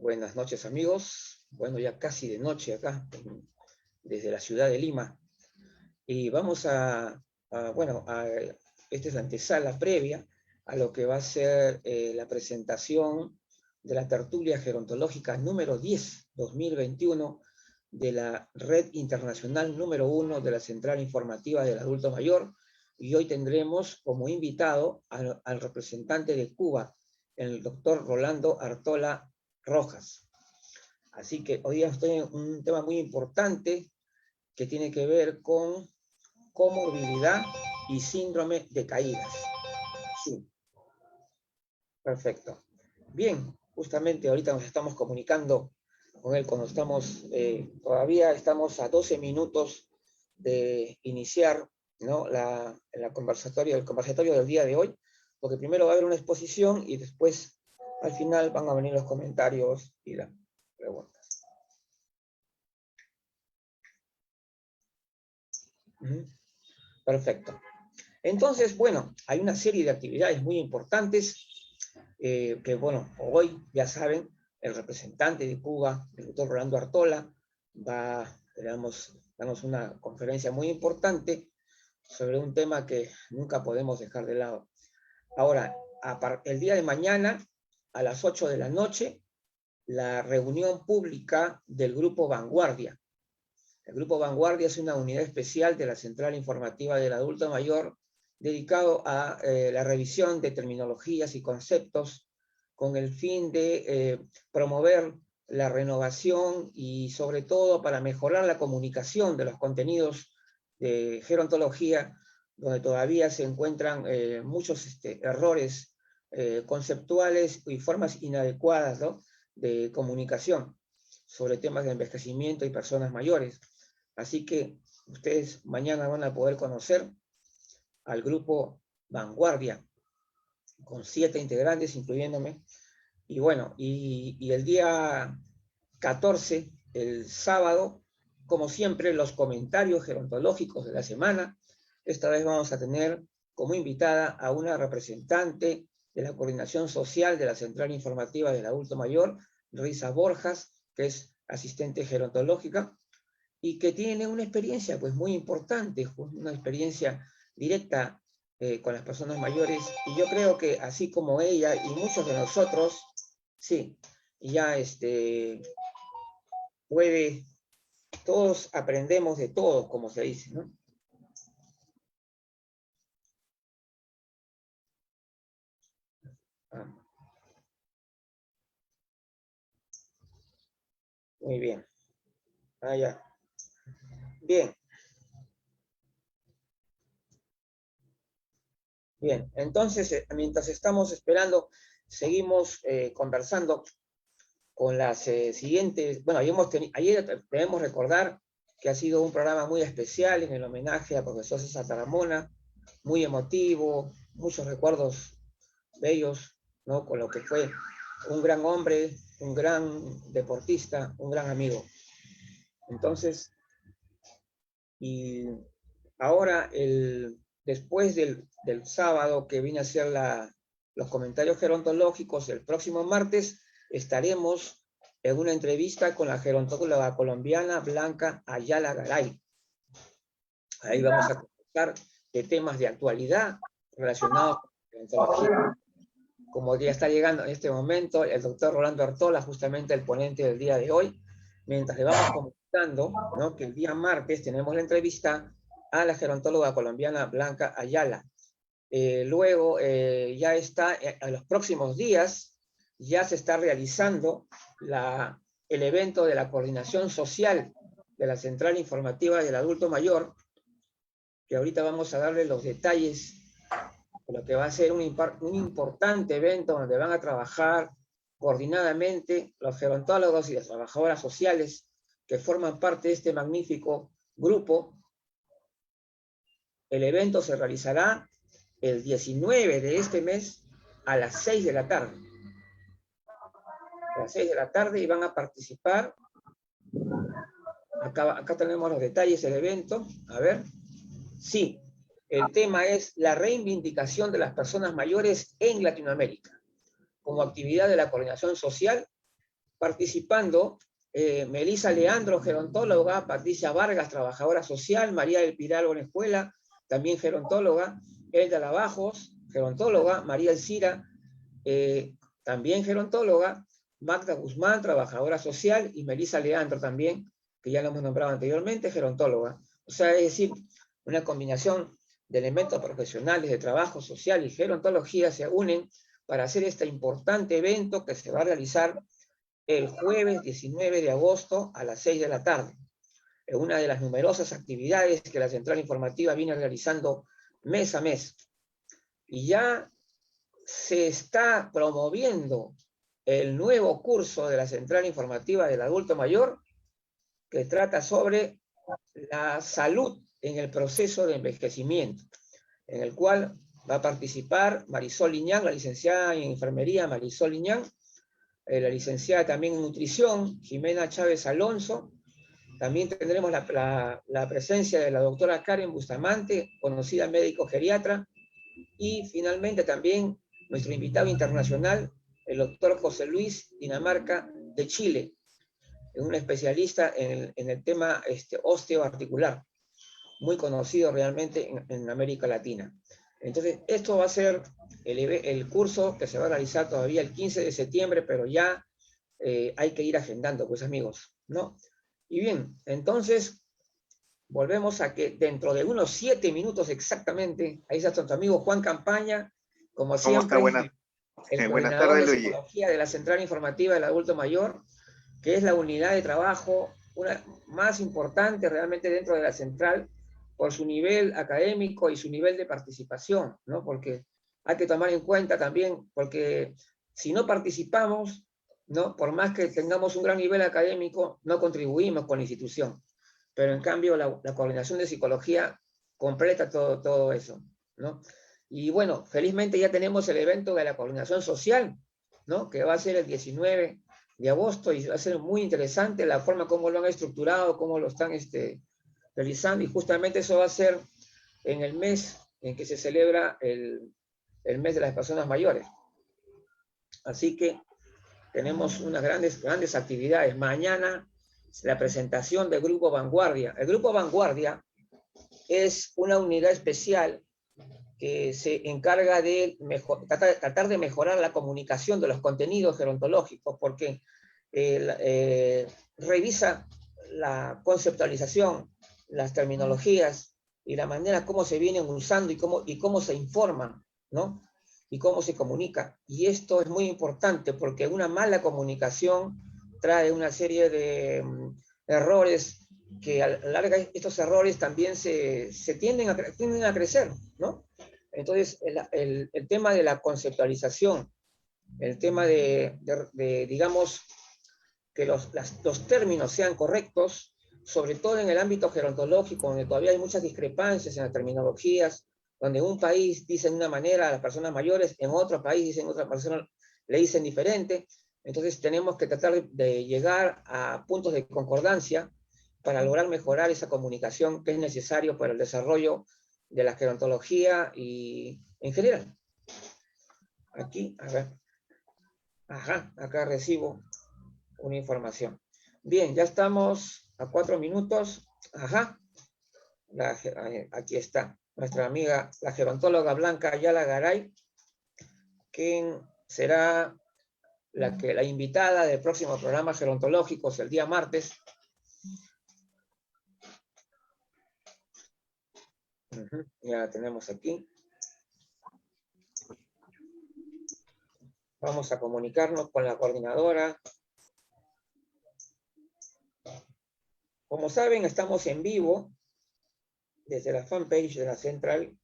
Buenas noches, amigos. Bueno, ya casi de noche acá, desde la ciudad de Lima. Y vamos esta es la antesala previa a lo que va a ser la presentación de la tertulia gerontológica número 10, 2021, de la Red Internacional número 1 de la Central Informativa del Adulto Mayor. Y hoy tendremos como invitado al representante de Cuba, el doctor Rolando Artola Rojas. Así que hoy día estoy en un tema muy importante que tiene que ver con comorbilidad y síndrome de caídas. Sí, perfecto. Bien, justamente ahorita nos estamos comunicando con él cuando todavía estamos a 12 minutos de iniciar, ¿no? el conversatorio del día de hoy, porque primero va a haber una exposición y después al final van a venir los comentarios y las preguntas. Perfecto. Entonces, bueno, hay una serie de actividades muy importantes que, bueno, hoy, ya saben, el representante de Cuba, el doctor Rolando Artola, damos una conferencia muy importante sobre un tema que nunca podemos dejar de lado. Ahora, el día de mañana, a las 8 de la noche, la reunión pública del Grupo Vanguardia. El Grupo Vanguardia es una unidad especial de la Central Informativa del Adulto Mayor dedicado a la revisión de terminologías y conceptos con el fin de promover la renovación y sobre todo para mejorar la comunicación de los contenidos de gerontología, donde todavía se encuentran muchos errores conceptuales y formas inadecuadas, ¿no?, de comunicación sobre temas de envejecimiento y personas mayores. Así que ustedes mañana van a poder conocer al grupo Vanguardia, con 7 integrantes, incluyéndome. Y bueno, y el día 14, el sábado, como siempre, los comentarios gerontológicos de la semana. Esta vez vamos a tener como invitada a una representante de la Coordinación Social de la Central Informativa del Adulto Mayor, Risa Borjas, que es asistente gerontológica, y que tiene una experiencia pues muy importante, una experiencia directa con las personas mayores, y yo creo que así como ella y muchos de nosotros, sí, ya todos aprendemos de todos, como se dice, ¿no? Ah, muy bien. Ya. Bien. Bien, entonces, mientras estamos esperando, seguimos conversando con las siguientes. Bueno, ayer debemos recordar que ha sido un programa muy especial en el homenaje al profesor César Taramona, muy emotivo, muchos recuerdos bellos, ¿no?, con lo que fue un gran hombre, un gran deportista, un gran amigo. Entonces, y ahora, después del sábado, que viene a ser los comentarios gerontológicos, el próximo martes estaremos en una entrevista con la gerontóloga colombiana Blanca Ayala Garay. Ahí vamos a conversar de temas de actualidad relacionados con la gerontología. Como ya está llegando en este momento el doctor Rolando Artola, justamente el ponente del día de hoy, mientras le vamos comentando, ¿no?, que el día martes tenemos la entrevista a la gerontóloga colombiana Blanca Ayala. Luego, ya está, en los próximos días, ya se está realizando el evento de la coordinación social de la Central Informativa del Adulto Mayor, que ahorita vamos a darle los detalles de lo que va a ser un importante evento donde van a trabajar coordinadamente los gerontólogos y las trabajadoras sociales que forman parte de este magnífico grupo. El evento se realizará el 19 de este mes a las 6 de la tarde. A las 6 de la tarde, y van a participar. Acá tenemos los detalles del evento. A ver. Sí, el tema es la reivindicación de las personas mayores en Latinoamérica, como actividad de la coordinación social participando Melisa Leandro, gerontóloga, Patricia Vargas, trabajadora social, María del Pilar Onejuela, también gerontóloga, Elda Lavajos, gerontóloga, María Elcira, también gerontóloga, Magda Guzmán, trabajadora social, y Melisa Leandro también, que ya lo hemos nombrado anteriormente, gerontóloga. O sea, es decir, una combinación de elementos profesionales de trabajo social y gerontología se unen para hacer este importante evento que se va a realizar el jueves 19 de agosto a las 6 de la tarde. Es una de las numerosas actividades que la Central Informativa viene realizando mes a mes. Y ya se está promoviendo el nuevo curso de la Central Informativa del Adulto Mayor, que trata sobre la salud en el proceso de envejecimiento, en el cual va a participar Marisol Liñán, la licenciada en enfermería Marisol Liñán, la licenciada también en nutrición, Jimena Chávez Alonso. También tendremos la presencia de la doctora Karen Bustamante, conocida médico geriatra, y finalmente también nuestro invitado internacional, el doctor José Luis Dinamarca de Chile, un especialista en el tema osteoarticular, muy conocido realmente en América Latina. Entonces, esto va a ser el curso que se va a realizar todavía el 15 de septiembre, pero ya hay que ir agendando, pues amigos, ¿no? Y bien, entonces, volvemos a que dentro de unos 7 minutos exactamente, ahí está nuestro amigo Juan Campaña, como siempre, el buenas coordinador tardes, de Luigi. psicología de la Central Informativa del Adulto Mayor, que es la unidad de trabajo más importante realmente dentro de la central, por su nivel académico y su nivel de participación, ¿no? Porque hay que tomar en cuenta también, porque si no participamos, ¿no? Por más que tengamos un gran nivel académico, no contribuimos con la institución. Pero en cambio la coordinación de psicología completa todo eso, ¿no? Y bueno, felizmente ya tenemos el evento de la coordinación social, ¿no? Que va a ser el 19 de agosto y va a ser muy interesante la forma como lo han estructurado, cómo lo están realizando, y justamente eso va a ser en el mes en que se celebra el mes de las personas mayores. Así que tenemos unas grandes actividades. Mañana la presentación del Grupo Vanguardia. El Grupo Vanguardia es una unidad especial que se encarga de tratar de mejorar la comunicación de los contenidos gerontológicos, porque revisa la conceptualización, las terminologías y la manera como se vienen usando y cómo se informan, ¿no? Y cómo se comunica. Y esto es muy importante porque una mala comunicación trae una serie de errores que a la larga estos errores también se tienden a crecer, ¿no? Entonces, el tema de la conceptualización, el tema digamos, que los términos sean correctos, sobre todo en el ámbito gerontológico, donde todavía hay muchas discrepancias en las terminologías, donde en un país dicen una manera a las personas mayores, en otro país dicen otra persona, le dicen diferente. Entonces tenemos que tratar de llegar a puntos de concordancia para lograr mejorar esa comunicación que es necesario para el desarrollo de la gerontología y en general. Aquí, a ver. Ajá, acá recibo una información. Bien, ya estamos a 4 minutos. Ajá, aquí está nuestra amiga, la gerontóloga Blanca Ayala Garay, quien será la invitada del próximo programa Gerontológicos el día martes. Ya la tenemos aquí. Vamos a comunicarnos con la coordinadora. Como saben, estamos en vivo desde la fanpage de la Central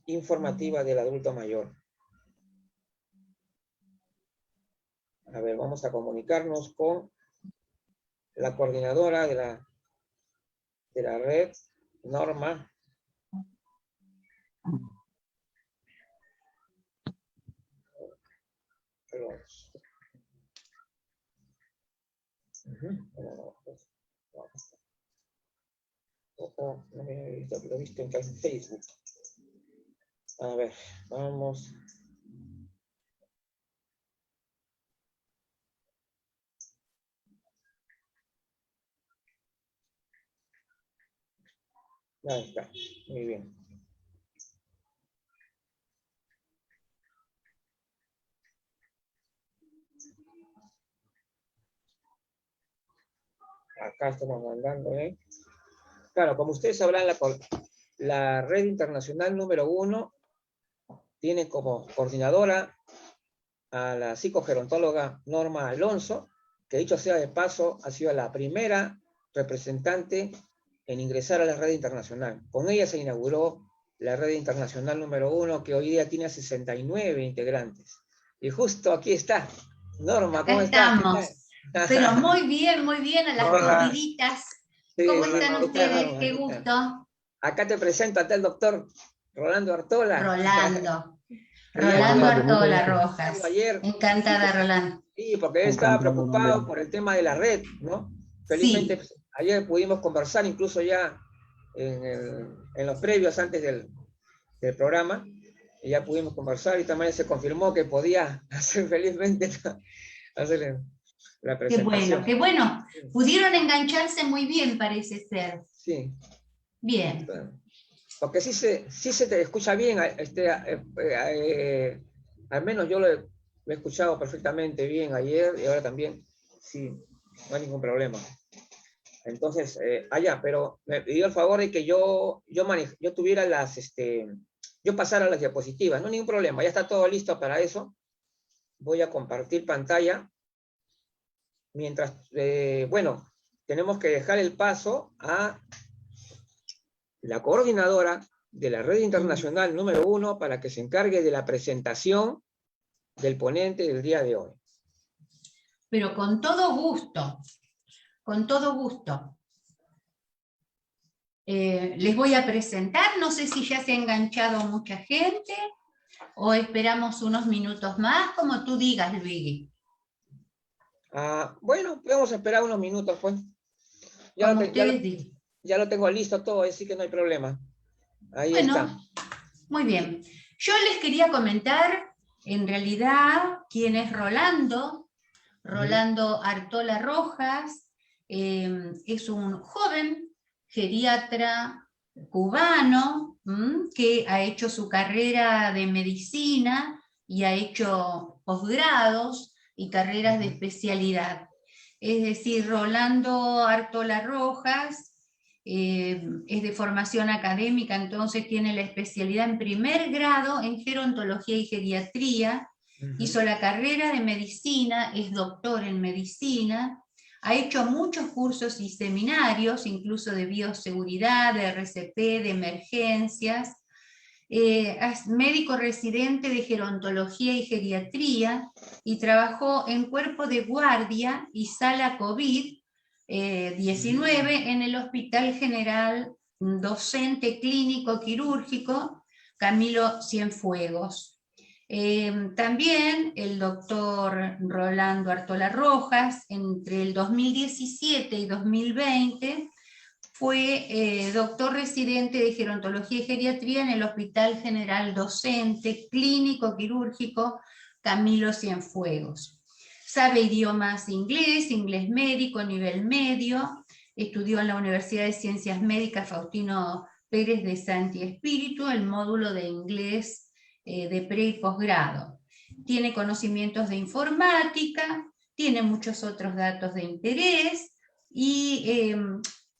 Informativa del Adulto Mayor. A ver, vamos a comunicarnos con la coordinadora de la red, Norma. No me he visto, lo he visto en Facebook. A ver, vamos. Ahí está, muy bien. Acá estamos mandando, ¿eh? Claro, como ustedes sabrán, la red internacional número 1 tiene como coordinadora a la psicogerontóloga Norma Alonso, que dicho sea de paso, ha sido la primera representante en ingresar a la red internacional. Con ella se inauguró la red internacional número 1, que hoy día tiene 69 integrantes. Y justo aquí está. Norma, Acá ¿cómo estás? estamos. Pero muy bien, a las Hola. corriditas. Sí, ¿Cómo Norma, están ¿qué tal, ustedes? Norma? Qué ¿Qué tal? gusto. Acá te presento a el doctor Rolando Artola. Rolando. Que ya Rolando tuvimos Artola conversando Rojas. ayer. Encantada, Rolando. Sí, porque él estaba preocupado por el tema de la red, ¿no? Felizmente, Sí, pues, ayer pudimos conversar incluso ya en los previos antes del programa, y ya pudimos conversar y también se confirmó que podía hacer felizmente hacer la qué presentación. bueno, qué bueno. Pudieron engancharse muy bien, parece ser. Sí, Bien. porque sí se te escucha bien, al menos yo lo he escuchado perfectamente bien ayer y ahora también, sí, no hay ningún problema. Entonces, allá, pero me pidió el favor de que yo tuviera yo pasara las diapositivas, no hay ningún problema, ya está todo listo para eso. Voy a compartir pantalla, mientras, bueno, tenemos que dejar el paso a la coordinadora de la red internacional número 1 para que se encargue de la presentación del ponente del día de hoy. Pero con todo gusto, con todo gusto. Les voy a presentar, no sé si ya se ha enganchado mucha gente o esperamos unos minutos más, como tú digas, Luigi. Bueno, podemos esperar unos minutos, pues. Ya lo, Como te- ya, lo, ustedes digan. ya lo tengo listo todo, así que no hay problema. Ahí está. Bueno, muy bien. Yo les quería comentar, en realidad, quién es Rolando. Rolando Artola Rojas es un joven geriatra cubano que ha hecho su carrera de medicina y ha hecho posgrados y carreras de especialidad. Es decir, Rolando Artola Rojas es de formación académica, entonces tiene la especialidad en primer grado en gerontología y geriatría. Hizo la carrera de medicina, es doctor en medicina, ha hecho muchos cursos y seminarios, incluso de bioseguridad, de RCP, de emergencias. Es médico residente de gerontología y geriatría y trabajó en cuerpo de guardia y sala COVID-19 en el Hospital General Docente Clínico Quirúrgico Camilo Cienfuegos. También el doctor Rolando Artola Rojas, entre el 2017 y 2020, fue doctor residente de gerontología y geriatría en el Hospital General Docente Clínico Quirúrgico Camilo Cienfuegos. Sabe idiomas inglés médico, nivel medio, estudió en la Universidad de Ciencias Médicas Faustino Pérez de Santi Espíritu, el módulo de inglés de pre y posgrado. Tiene conocimientos de informática, tiene muchos otros datos de interés y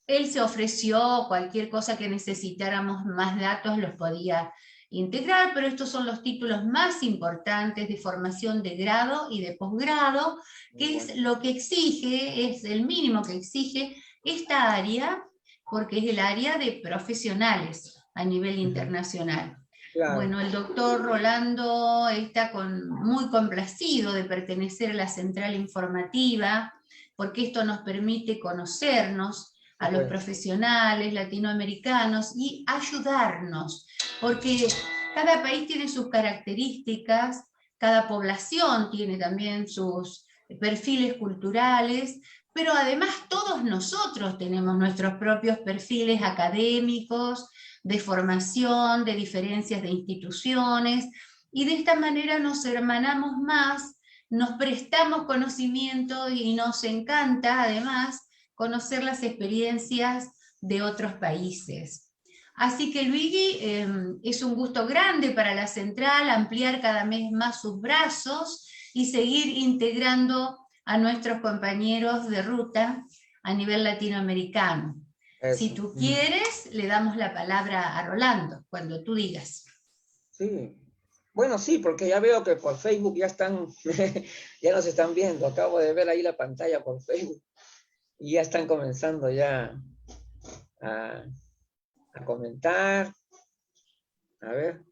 él se ofreció, cualquier cosa que necesitáramos más datos los podía integrar, pero estos son los títulos más importantes de formación de grado y de posgrado, que es lo que exige, es el mínimo que exige esta área, porque es el área de profesionales a nivel internacional. Claro. Bueno, el doctor Rolando está muy complacido de pertenecer a la central informativa, porque esto nos permite conocernos a los profesionales latinoamericanos y ayudarnos, porque cada país tiene sus características, cada población tiene también sus perfiles culturales, pero además todos nosotros tenemos nuestros propios perfiles académicos, de formación, de diferencias de instituciones, y de esta manera nos hermanamos más, nos prestamos conocimiento y nos encanta además conocer las experiencias de otros países. Así que Luigi, es un gusto grande para la central ampliar cada vez más sus brazos y seguir integrando a nuestros compañeros de ruta a nivel latinoamericano. Si Eso. tú quieres, le damos la palabra a Rolando, cuando tú digas. Sí. Bueno, sí, porque ya veo que por Facebook ya están, ya nos están viendo. Acabo de ver ahí la pantalla por Facebook y ya están comenzando ya a, a comentar. A ver.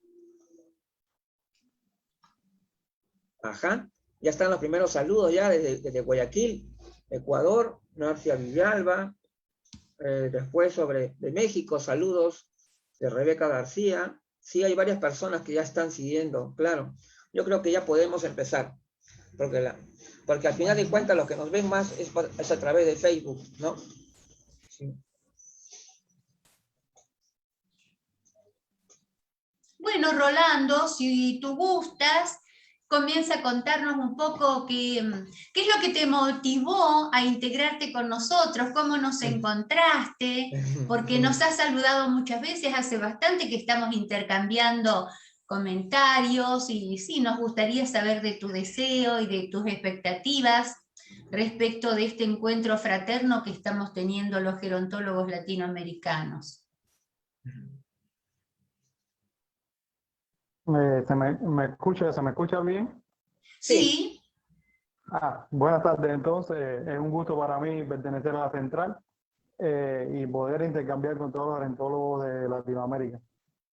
Ajá. Ya están los primeros saludos ya desde Guayaquil, Ecuador, Narcia Villalba. Después de México, saludos de Rebeca García. Sí, hay varias personas que ya están siguiendo, claro. Yo creo que ya podemos empezar, porque al final de cuentas lo que nos ven más es a través de Facebook, ¿no? Sí. Bueno, Rolando, si tú gustas, comienza a contarnos un poco qué es lo que te motivó a integrarte con nosotros, cómo nos encontraste, porque nos has saludado muchas veces, hace bastante que estamos intercambiando comentarios y sí, nos gustaría saber de tu deseo y de tus expectativas respecto de este encuentro fraterno que estamos teniendo los gerontólogos latinoamericanos. ¿Se me escucha bien? Sí. Buenas tardes. Entonces, es un gusto para mí pertenecer a la central y poder intercambiar con todos los gerontólogos de Latinoamérica.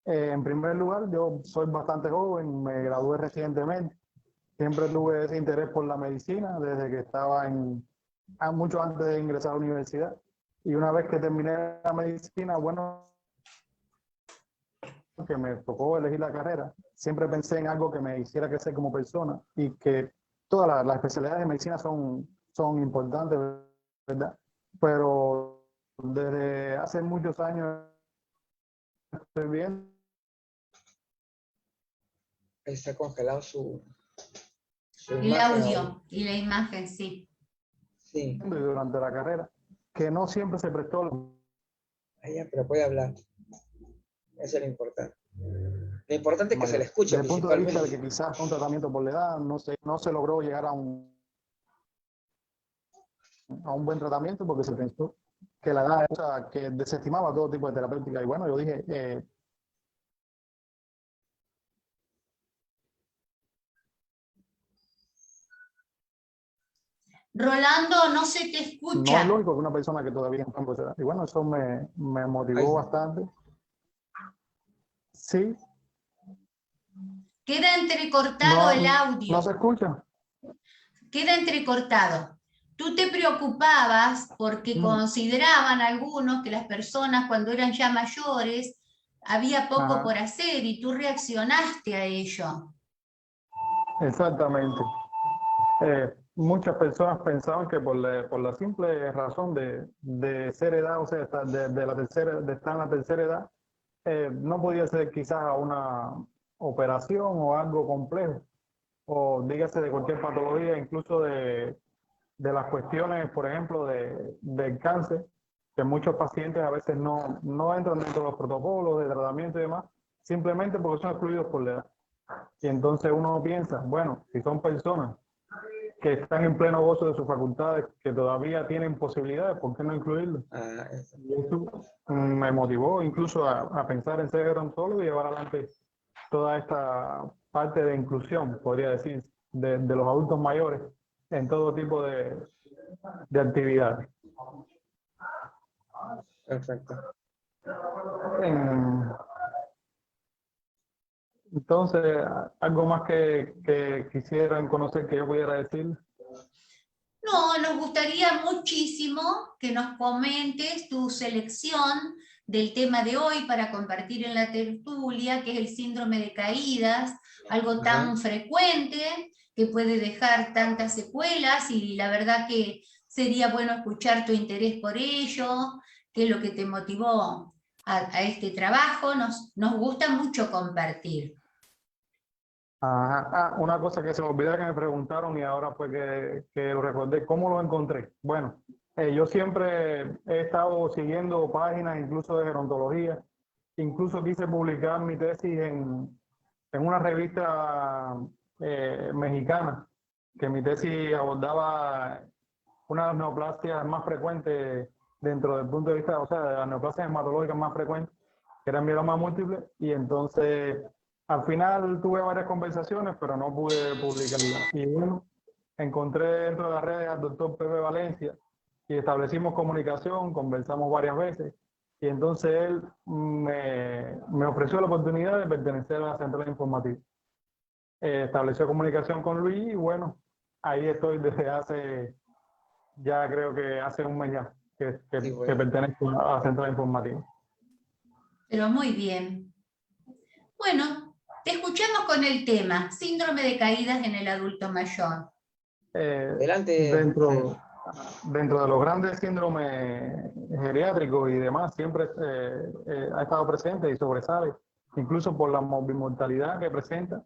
En primer lugar, yo soy bastante joven, me gradué recientemente. Siempre tuve ese interés por la medicina desde que estaba mucho antes de ingresar a la universidad. Y una vez que terminé la medicina, bueno, que me tocó elegir la carrera, siempre pensé en algo que me hiciera crecer como persona y que todas las especialidades de medicina son importantes, ¿verdad? Pero desde hace muchos años estoy viendo. Está congelado su el imagen audio ahí. y la imagen, sí. Sí. Durante la carrera, que no siempre se prestó. Pero puede hablar. Eso es lo importante. Lo importante es que se le escuche Desde el punto de vista de principalmente. que quizás un tratamiento por la edad no se logró llegar a un buen tratamiento porque se pensó que la edad, o sea, que desestimaba todo tipo de terapéutica. Y bueno, yo dije, Rolando, no se te no es escucha. lógico que una persona que todavía está en edad. Y bueno, eso me motivó bastante. Sí. Queda entrecortado el audio. ¿No se escucha? Queda entrecortado. Tú te preocupabas porque consideraban algunos que las personas cuando eran ya mayores había poco por hacer y tú reaccionaste a ello. Exactamente. Muchas personas pensaban que por la simple razón de ser edad, o sea, de estar en la tercera edad, no podía ser quizás una operación o algo complejo, o dígase de cualquier patología, incluso de las cuestiones, por ejemplo, del cáncer, que muchos pacientes a veces no entran dentro de los protocolos de tratamiento y demás, simplemente porque son excluidos por la edad. Y entonces uno piensa, bueno, si son personas que están en pleno gozo de sus facultades, que todavía tienen posibilidades, ¿por qué no incluirlos? Y eso me motivó incluso a pensar en ser gerontólogo y llevar adelante toda esta parte de inclusión, podría decir, de los adultos mayores en todo tipo de actividades. Perfecto. Entonces, ¿algo más que quisieran conocer que yo pudiera decir? No, nos gustaría muchísimo que nos comentes tu selección del tema de hoy para compartir en la tertulia, que es el síndrome de caídas, algo tan frecuente que puede dejar tantas secuelas y la verdad que sería bueno escuchar tu interés por ello, qué es lo que te motivó a este trabajo, nos gusta mucho compartir. Una cosa que se me olvidó que me preguntaron y ahora fue que lo recordé, ¿cómo lo encontré? Bueno, yo siempre he estado siguiendo páginas incluso de gerontología Incluso quise publicar mi tesis en una revista mexicana, que mi tesis abordaba una de las neoplasias más frecuentes dentro del punto de vista, o sea, de las neoplasias hematológicas más frecuentes, que eran mieloma múltiple, y entonces al final tuve varias conversaciones, pero no pude publicarla. Y bueno, encontré dentro de las redes al doctor Pepe Valencia y establecimos comunicación, conversamos varias veces, y entonces él me ofreció la oportunidad de pertenecer a la central informativa. Estableció comunicación con Luis y bueno, ahí estoy desde hace, ya creo que hace un mes ya, Sí, que bueno. pertenezco a la central informativa. Pero muy bien. Bueno, te escuchamos con el tema, síndrome de caídas en el adulto mayor. Adelante. Dentro de los grandes síndromes geriátricos y demás, siempre ha estado presente y sobresale, incluso por la mortalidad que presenta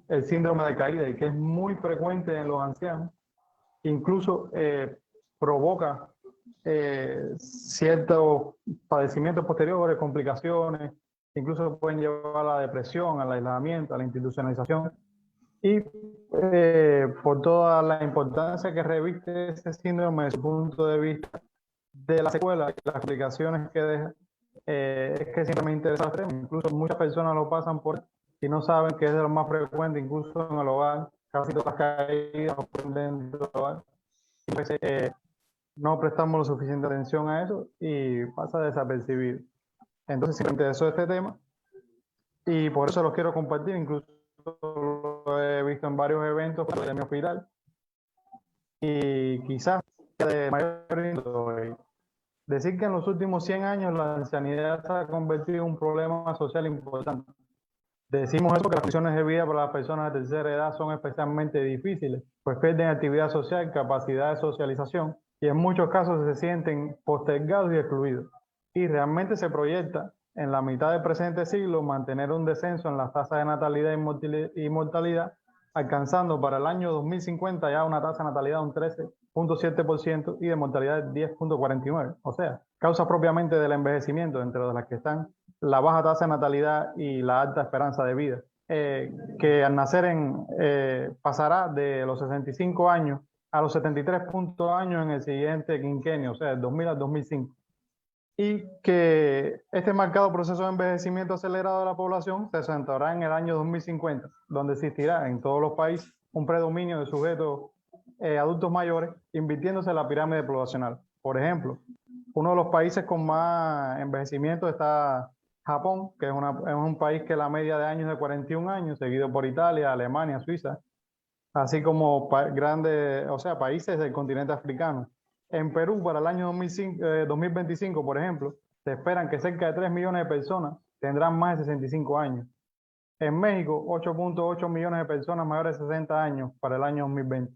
el síndrome de caída y que es muy frecuente en los ancianos. Incluso provoca ciertos padecimientos posteriores, complicaciones, incluso pueden llevar a la depresión, al aislamiento, a la institucionalización. Y por toda la importancia que reviste ese síndrome desde su punto de vista de la secuela y las complicaciones que deja, es que siempre me interesa. Incluso muchas personas lo pasan por y no saben que es de lo más frecuente, incluso en el hogar, casi todas las caídas ocurren dentro del hogar. Y pues, no prestamos lo suficiente atención a eso y pasa desapercibido. Entonces, sí me interesó este tema y por eso lo quiero compartir. Incluso lo he visto en varios eventos de mi hospital y quizás de mayor decir que en los últimos 100 años la ancianidad se ha convertido en un problema social importante. Decimos eso porque las condiciones de vida para las personas de tercera edad son especialmente difíciles, pues pierden actividad social, capacidad de socialización y en muchos casos se sienten postergados y excluidos. Y realmente se proyecta en la mitad del presente siglo mantener un descenso en las tasas de natalidad y mortalidad, alcanzando para el año 2050 ya una tasa de natalidad de un 13.7% y de mortalidad de 10.49%. O sea, causas propiamente del envejecimiento, entre las que están la baja tasa de natalidad y la alta esperanza de vida, que al nacer pasará de los 65 años a los 73 años en el siguiente quinquenio, o sea, del 2000 al 2005. Y que este marcado proceso de envejecimiento acelerado de la población se centrará en el año 2050, donde existirá en todos los países un predominio de sujetos adultos mayores, invirtiéndose en la pirámide poblacional. Por ejemplo, uno de los países con más envejecimiento está Japón, que es un país que la media de años es de 41 años, seguido por Italia, Alemania, Suiza, así como países del continente africano. En Perú, para el año 2025, por ejemplo, se esperan que cerca de 3 millones de personas tendrán más de 65 años. En México, 8.8 millones de personas mayores de 60 años para el año 2020.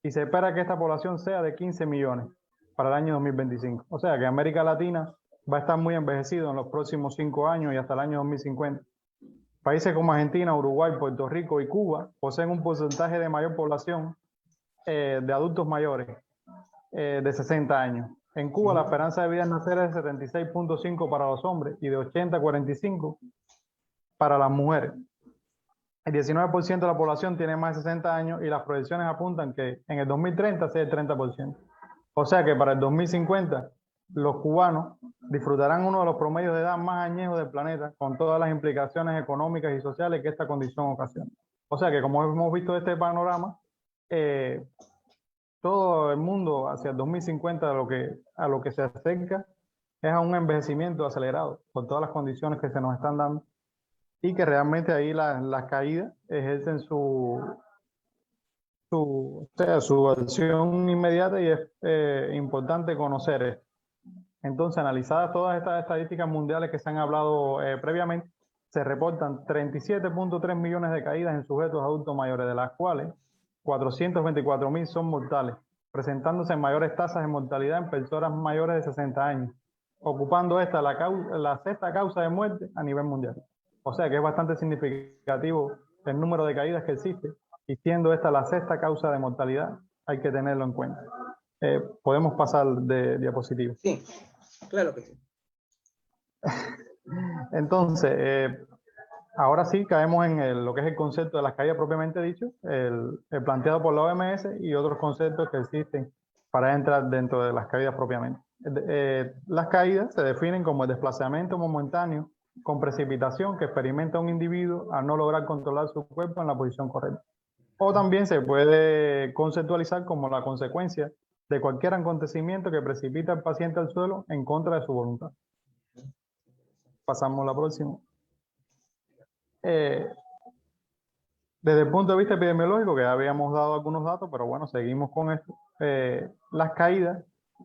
Y se espera que esta población sea de 15 millones para el año 2025. O sea que América Latina va a estar muy envejecido en los próximos 5 años y hasta el año 2050. Países como Argentina, Uruguay, Puerto Rico y Cuba poseen un porcentaje de mayor población de adultos mayores de 60 años. En Cuba la esperanza de vida en nacer es de 76.5 para los hombres y de 80 a 45 para las mujeres. El 19% de la población tiene más de 60 años y las proyecciones apuntan que en el 2030 sea el 30%. O sea que para el 2050 los cubanos disfrutarán uno de los promedios de edad más añejos del planeta, con todas las implicaciones económicas y sociales que esta condición ocasiona. O sea que, como hemos visto este panorama, todo el mundo hacia el 2050 a lo que se acerca es a un envejecimiento acelerado por todas las condiciones que se nos están dando y que realmente ahí las caídas ejercen su acción inmediata y es importante conocer esto. Entonces, analizadas todas estas estadísticas mundiales que se han hablado previamente, se reportan 37.3 millones de caídas en sujetos adultos mayores, de las cuales 424.000 son mortales, presentándose en mayores tasas de mortalidad en personas mayores de 60 años, ocupando esta la sexta causa de muerte a nivel mundial. O sea que es bastante significativo el número de caídas que existe, y siendo esta la sexta causa de mortalidad, hay que tenerlo en cuenta. Podemos pasar de diapositiva. Sí, claro que sí. Entonces, ahora sí caemos en lo que es el concepto de las caídas propiamente dicho, el planteado por la OMS y otros conceptos que existen para entrar dentro de las caídas propiamente. Las caídas se definen como el desplazamiento momentáneo con precipitación que experimenta un individuo al no lograr controlar su cuerpo en la posición correcta. O también se puede conceptualizar como la consecuencia de cualquier acontecimiento que precipita al paciente al suelo en contra de su voluntad. Pasamos a la próxima. Desde el punto de vista epidemiológico, que ya habíamos dado algunos datos, pero bueno, seguimos con esto. Las caídas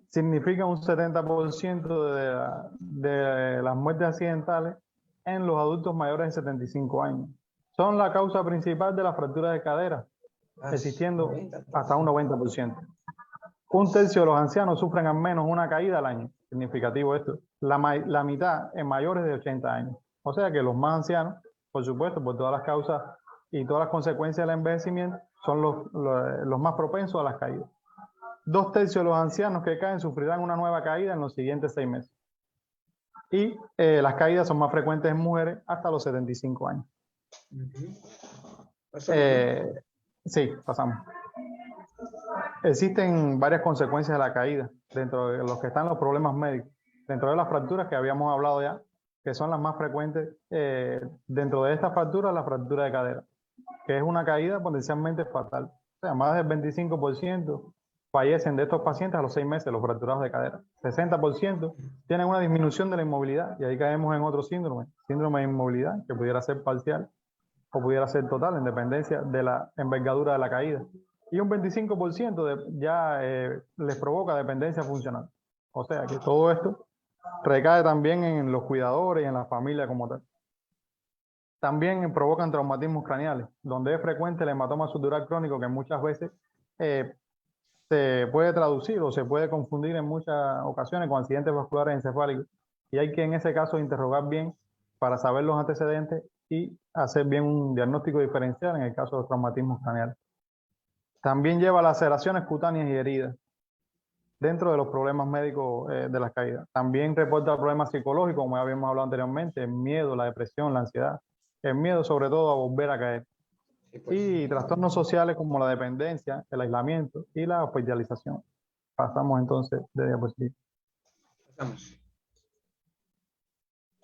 significan un 70% de las muertes accidentales en los adultos mayores de 75 años. Son la causa principal de la fractura de cadera, existiendo hasta un 90%. Un tercio de los ancianos sufren al menos una caída al año. Significativo esto. La mitad en mayores de 80 años. O sea que los más ancianos, por supuesto, por todas las causas y todas las consecuencias del envejecimiento, son los más propensos a las caídas. 2/3 de los ancianos que caen sufrirán una nueva caída en los siguientes 6 meses. Y las caídas son más frecuentes en mujeres hasta los 75 años. Sí, pasamos. Existen varias consecuencias de la caída, dentro de los que están los problemas médicos, dentro de las fracturas que habíamos hablado ya, que son las más frecuentes. Dentro de estas fracturas, la fractura de cadera, que es una caída potencialmente fatal. O sea, más del 25% fallecen de estos pacientes a los 6 meses, los fracturados de cadera. 60% tienen una disminución de la inmovilidad, y ahí caemos en otro síndrome de inmovilidad, que pudiera ser parcial o pudiera ser total, en dependencia de la envergadura de la caída. Y un 25% ya les provoca dependencia funcional. O sea que todo esto recae también en los cuidadores y en la familia como tal. También provocan traumatismos craneales, donde es frecuente el hematoma subdural crónico, que muchas veces se puede traducir o se puede confundir en muchas ocasiones con accidentes vasculares encefálicos. Y hay que en ese caso interrogar bien para saber los antecedentes y hacer bien un diagnóstico diferencial en el caso de los traumatismos craneales. También lleva a laceraciones cutáneas y heridas dentro de los problemas médicos de las caídas. También reporta problemas psicológicos, como ya habíamos hablado anteriormente, el miedo, la depresión, la ansiedad, el miedo sobre todo a volver a caer. Y trastornos sociales como la dependencia, el aislamiento y la hospitalización. Pasamos entonces de diapositiva. Pasamos.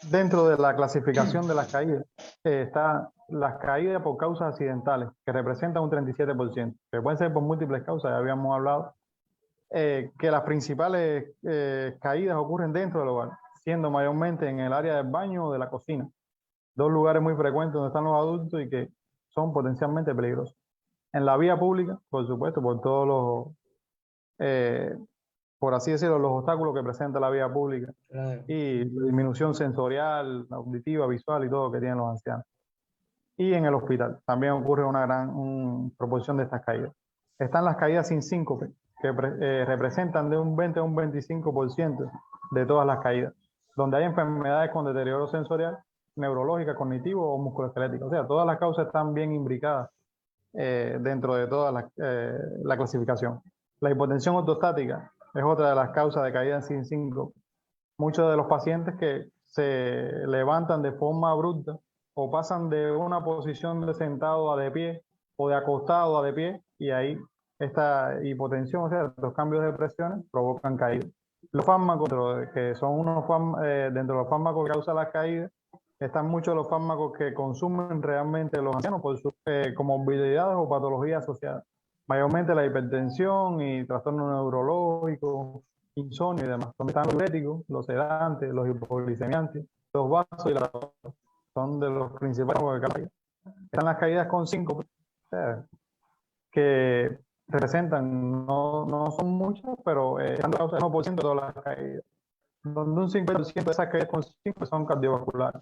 Dentro de la clasificación de las caídas está las caídas por causas accidentales, que representan un 37%, que pueden ser por múltiples causas, ya habíamos hablado, que las principales caídas ocurren dentro del hogar, siendo mayormente en el área del baño o de la cocina, 2 lugares muy frecuentes donde están los adultos y que son potencialmente peligrosos. En la vía pública, por supuesto, por todos los, por así decirlo, los obstáculos que presenta la vía pública, Claro. y la disminución sensorial, auditiva, visual y todo lo que tienen los ancianos. Y en el hospital también ocurre una gran proporción de estas caídas. Están las caídas sin síncope, que representan de un 20 a un 25% de todas las caídas, donde hay enfermedades con deterioro sensorial, neurológica, cognitivo o musculoesquelético. O sea, todas las causas están bien imbricadas dentro de toda la clasificación. La hipotensión ortostática es otra de las causas de caída sin síncope. Muchos de los pacientes que se levantan de forma abrupta o pasan de una posición de sentado a de pie o de acostado a de pie, y ahí esta hipotensión, o sea, los cambios de presiones provocan caídas. Los fármacos, que son dentro de los fármacos que causan las caídas, están muchos los fármacos que consumen realmente los ancianos por sus comorbilidades o patologías asociadas. Mayormente la hipertensión y trastornos neurológicos, insomnio y demás. Donde están los diuréticos, los sedantes, los hipoglicemiantes, los vasodilatadores, son de los principales de caídas. Están las caídas con síncope, que representan, no son muchas, pero están causa del 1% de todas las caídas. Donde un 50% de esas caídas con síncope son cardiovasculares.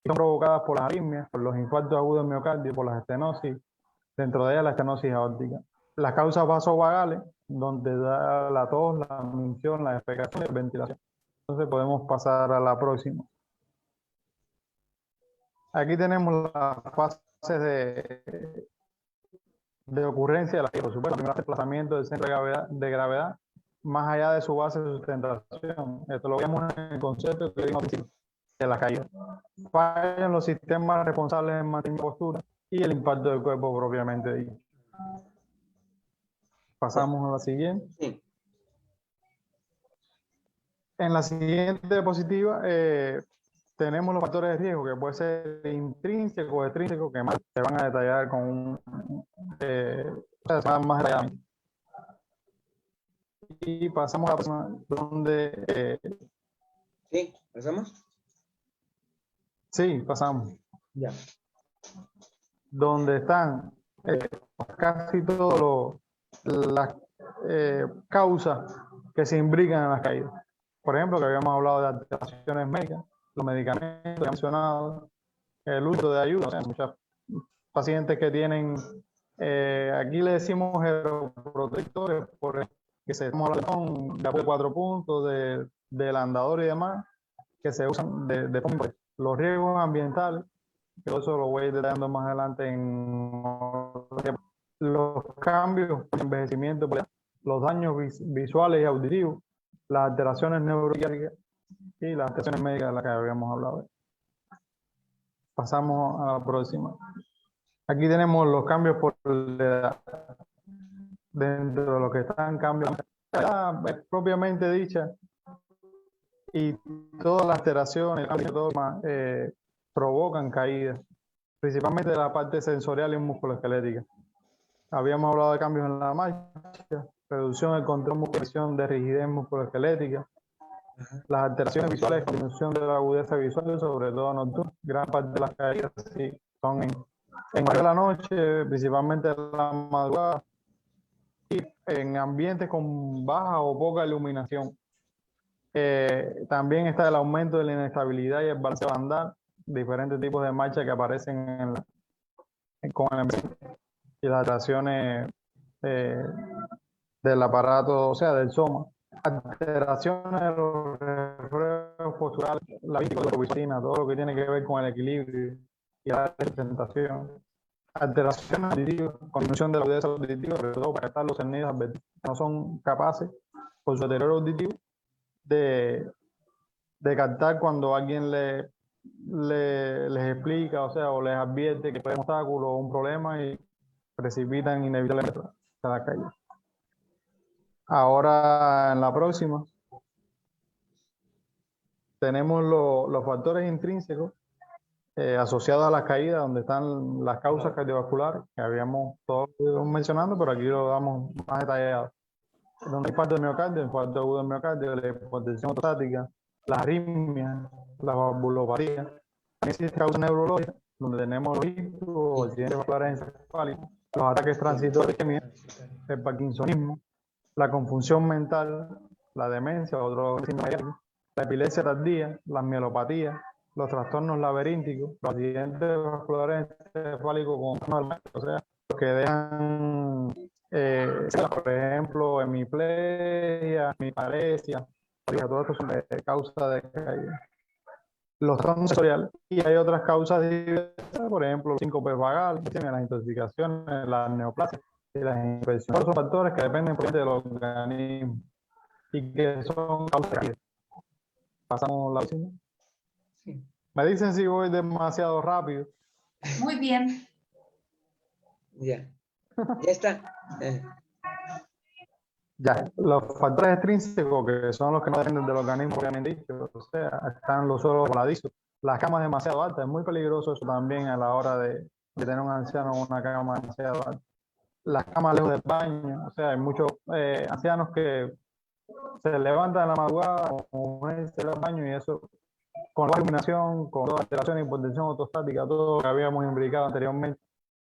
Son provocadas por las arritmias, por los infartos agudos del miocardio, por las estenosis, dentro de ellas la estenosis aórtica. Las causas vasovagales, donde da la tos, la minción, la defecación y la ventilación. Entonces podemos pasar a la próxima. Aquí tenemos las fases de ocurrencia de la caída. Por supuesto, el primer desplazamiento del centro de gravedad más allá de su base de sustentación. Esto lo vemos en el concepto que vimos al principio. la caída. Fallan los sistemas responsables en mantener postura y el impacto del cuerpo propiamente dicho. Pasamos a la siguiente. Sí. En la siguiente diapositiva tenemos los factores de riesgo, que puede ser intrínseco o extrínseco, que más se van a detallar con más detalladamente. Y pasamos a la próxima, donde... ¿Sí? ¿Pasamos? Sí, pasamos. Ya. Donde están casi todas las causas que se imbrican en las caídas. Por ejemplo, que habíamos hablado de alteraciones médicas, los medicamentos mencionados, el uso de ayuda. O sea, muchos pacientes que tienen, aquí le decimos geroprotectores, porque se toman de apoyo 4 puntos, del andador y demás, que se usan de forma. Los riesgos ambientales, que eso lo voy a ir detallando más adelante en los cambios, el envejecimiento, los daños visuales y auditivos, las alteraciones neurológicas y las alteraciones médicas de las que habíamos hablado. Pasamos a la próxima. Aquí tenemos los cambios por la edad. Dentro de lo que están cambiando, propiamente dicha, y todas las alteraciones provocan caídas, principalmente de la parte sensorial y musculoesquelética. Habíamos hablado de cambios en la marcha, reducción del control muscular, de rigidez musculoesquelética, las alteraciones visuales, disminución de la agudeza visual, sobre todo nocturna. Gran parte de las caídas sí, son en horas de la noche, principalmente en la madrugada, y en ambientes con baja o poca iluminación. También está el aumento de la inestabilidad y el balanceo andar, diferentes tipos de marcha que aparecen con el envejecimiento, y las alteraciones del aparato, o sea, del soma, alteraciones de los reflejos posturales, la visual, todo lo que tiene que ver con el equilibrio y la presentación, alteraciones auditivas, disminución de la agudeza auditiva, sobre todo para estar los sonidos advertidos, no son capaces, por su deterioro auditivo, de captar cuando alguien les explica, o sea, o les advierte que hay un obstáculo o un problema y precipitan inevitablemente a la calle. Ahora, en la próxima, tenemos los factores intrínsecos asociados a las caídas, donde están las causas cardiovasculares, que habíamos todos mencionando, pero aquí lo damos más detallado. Donde hay infarto del miocardio, infarto agudo del miocardio, la hipotensión ortostática, las arritmias, la valvulopatía. También existe causas neurológicas, donde tenemos los ictus, accidentes vasculares encefálicos, los ataques transitorios, el parkinsonismo, la confusión mental, la demencia, la epilepsia tardía, las mielopatías, los trastornos laberínticos, los accidentes vasculares encefálicos con, o sea, los que dejan, por ejemplo, hemiplegia, hemiparesia, todo esto son causas de caída. Los trastornos sensoriales, y hay otras causas diversas, por ejemplo, los síncopes vagales, las intoxicaciones, las neoplasias y las infecciones. Son factores que dependen del organismo y que son causas de caída. Pasamos la próxima. Sí. Me dicen si voy demasiado rápido. Muy bien. Ya. Ya está. Ya, los factores extrínsecos, que son los que no dependen del organismo propiamente dicho, o sea, están los suelos voladizos, las camas demasiado altas, es muy peligroso eso también a la hora de tener un anciano en una cama demasiado alta. Las camas lejos del baño, o sea, hay muchos ancianos que se levantan en la madrugada o se van al baño y eso, con la iluminación, con toda alteración, hipotensión ortostática, todo lo que habíamos indicado anteriormente,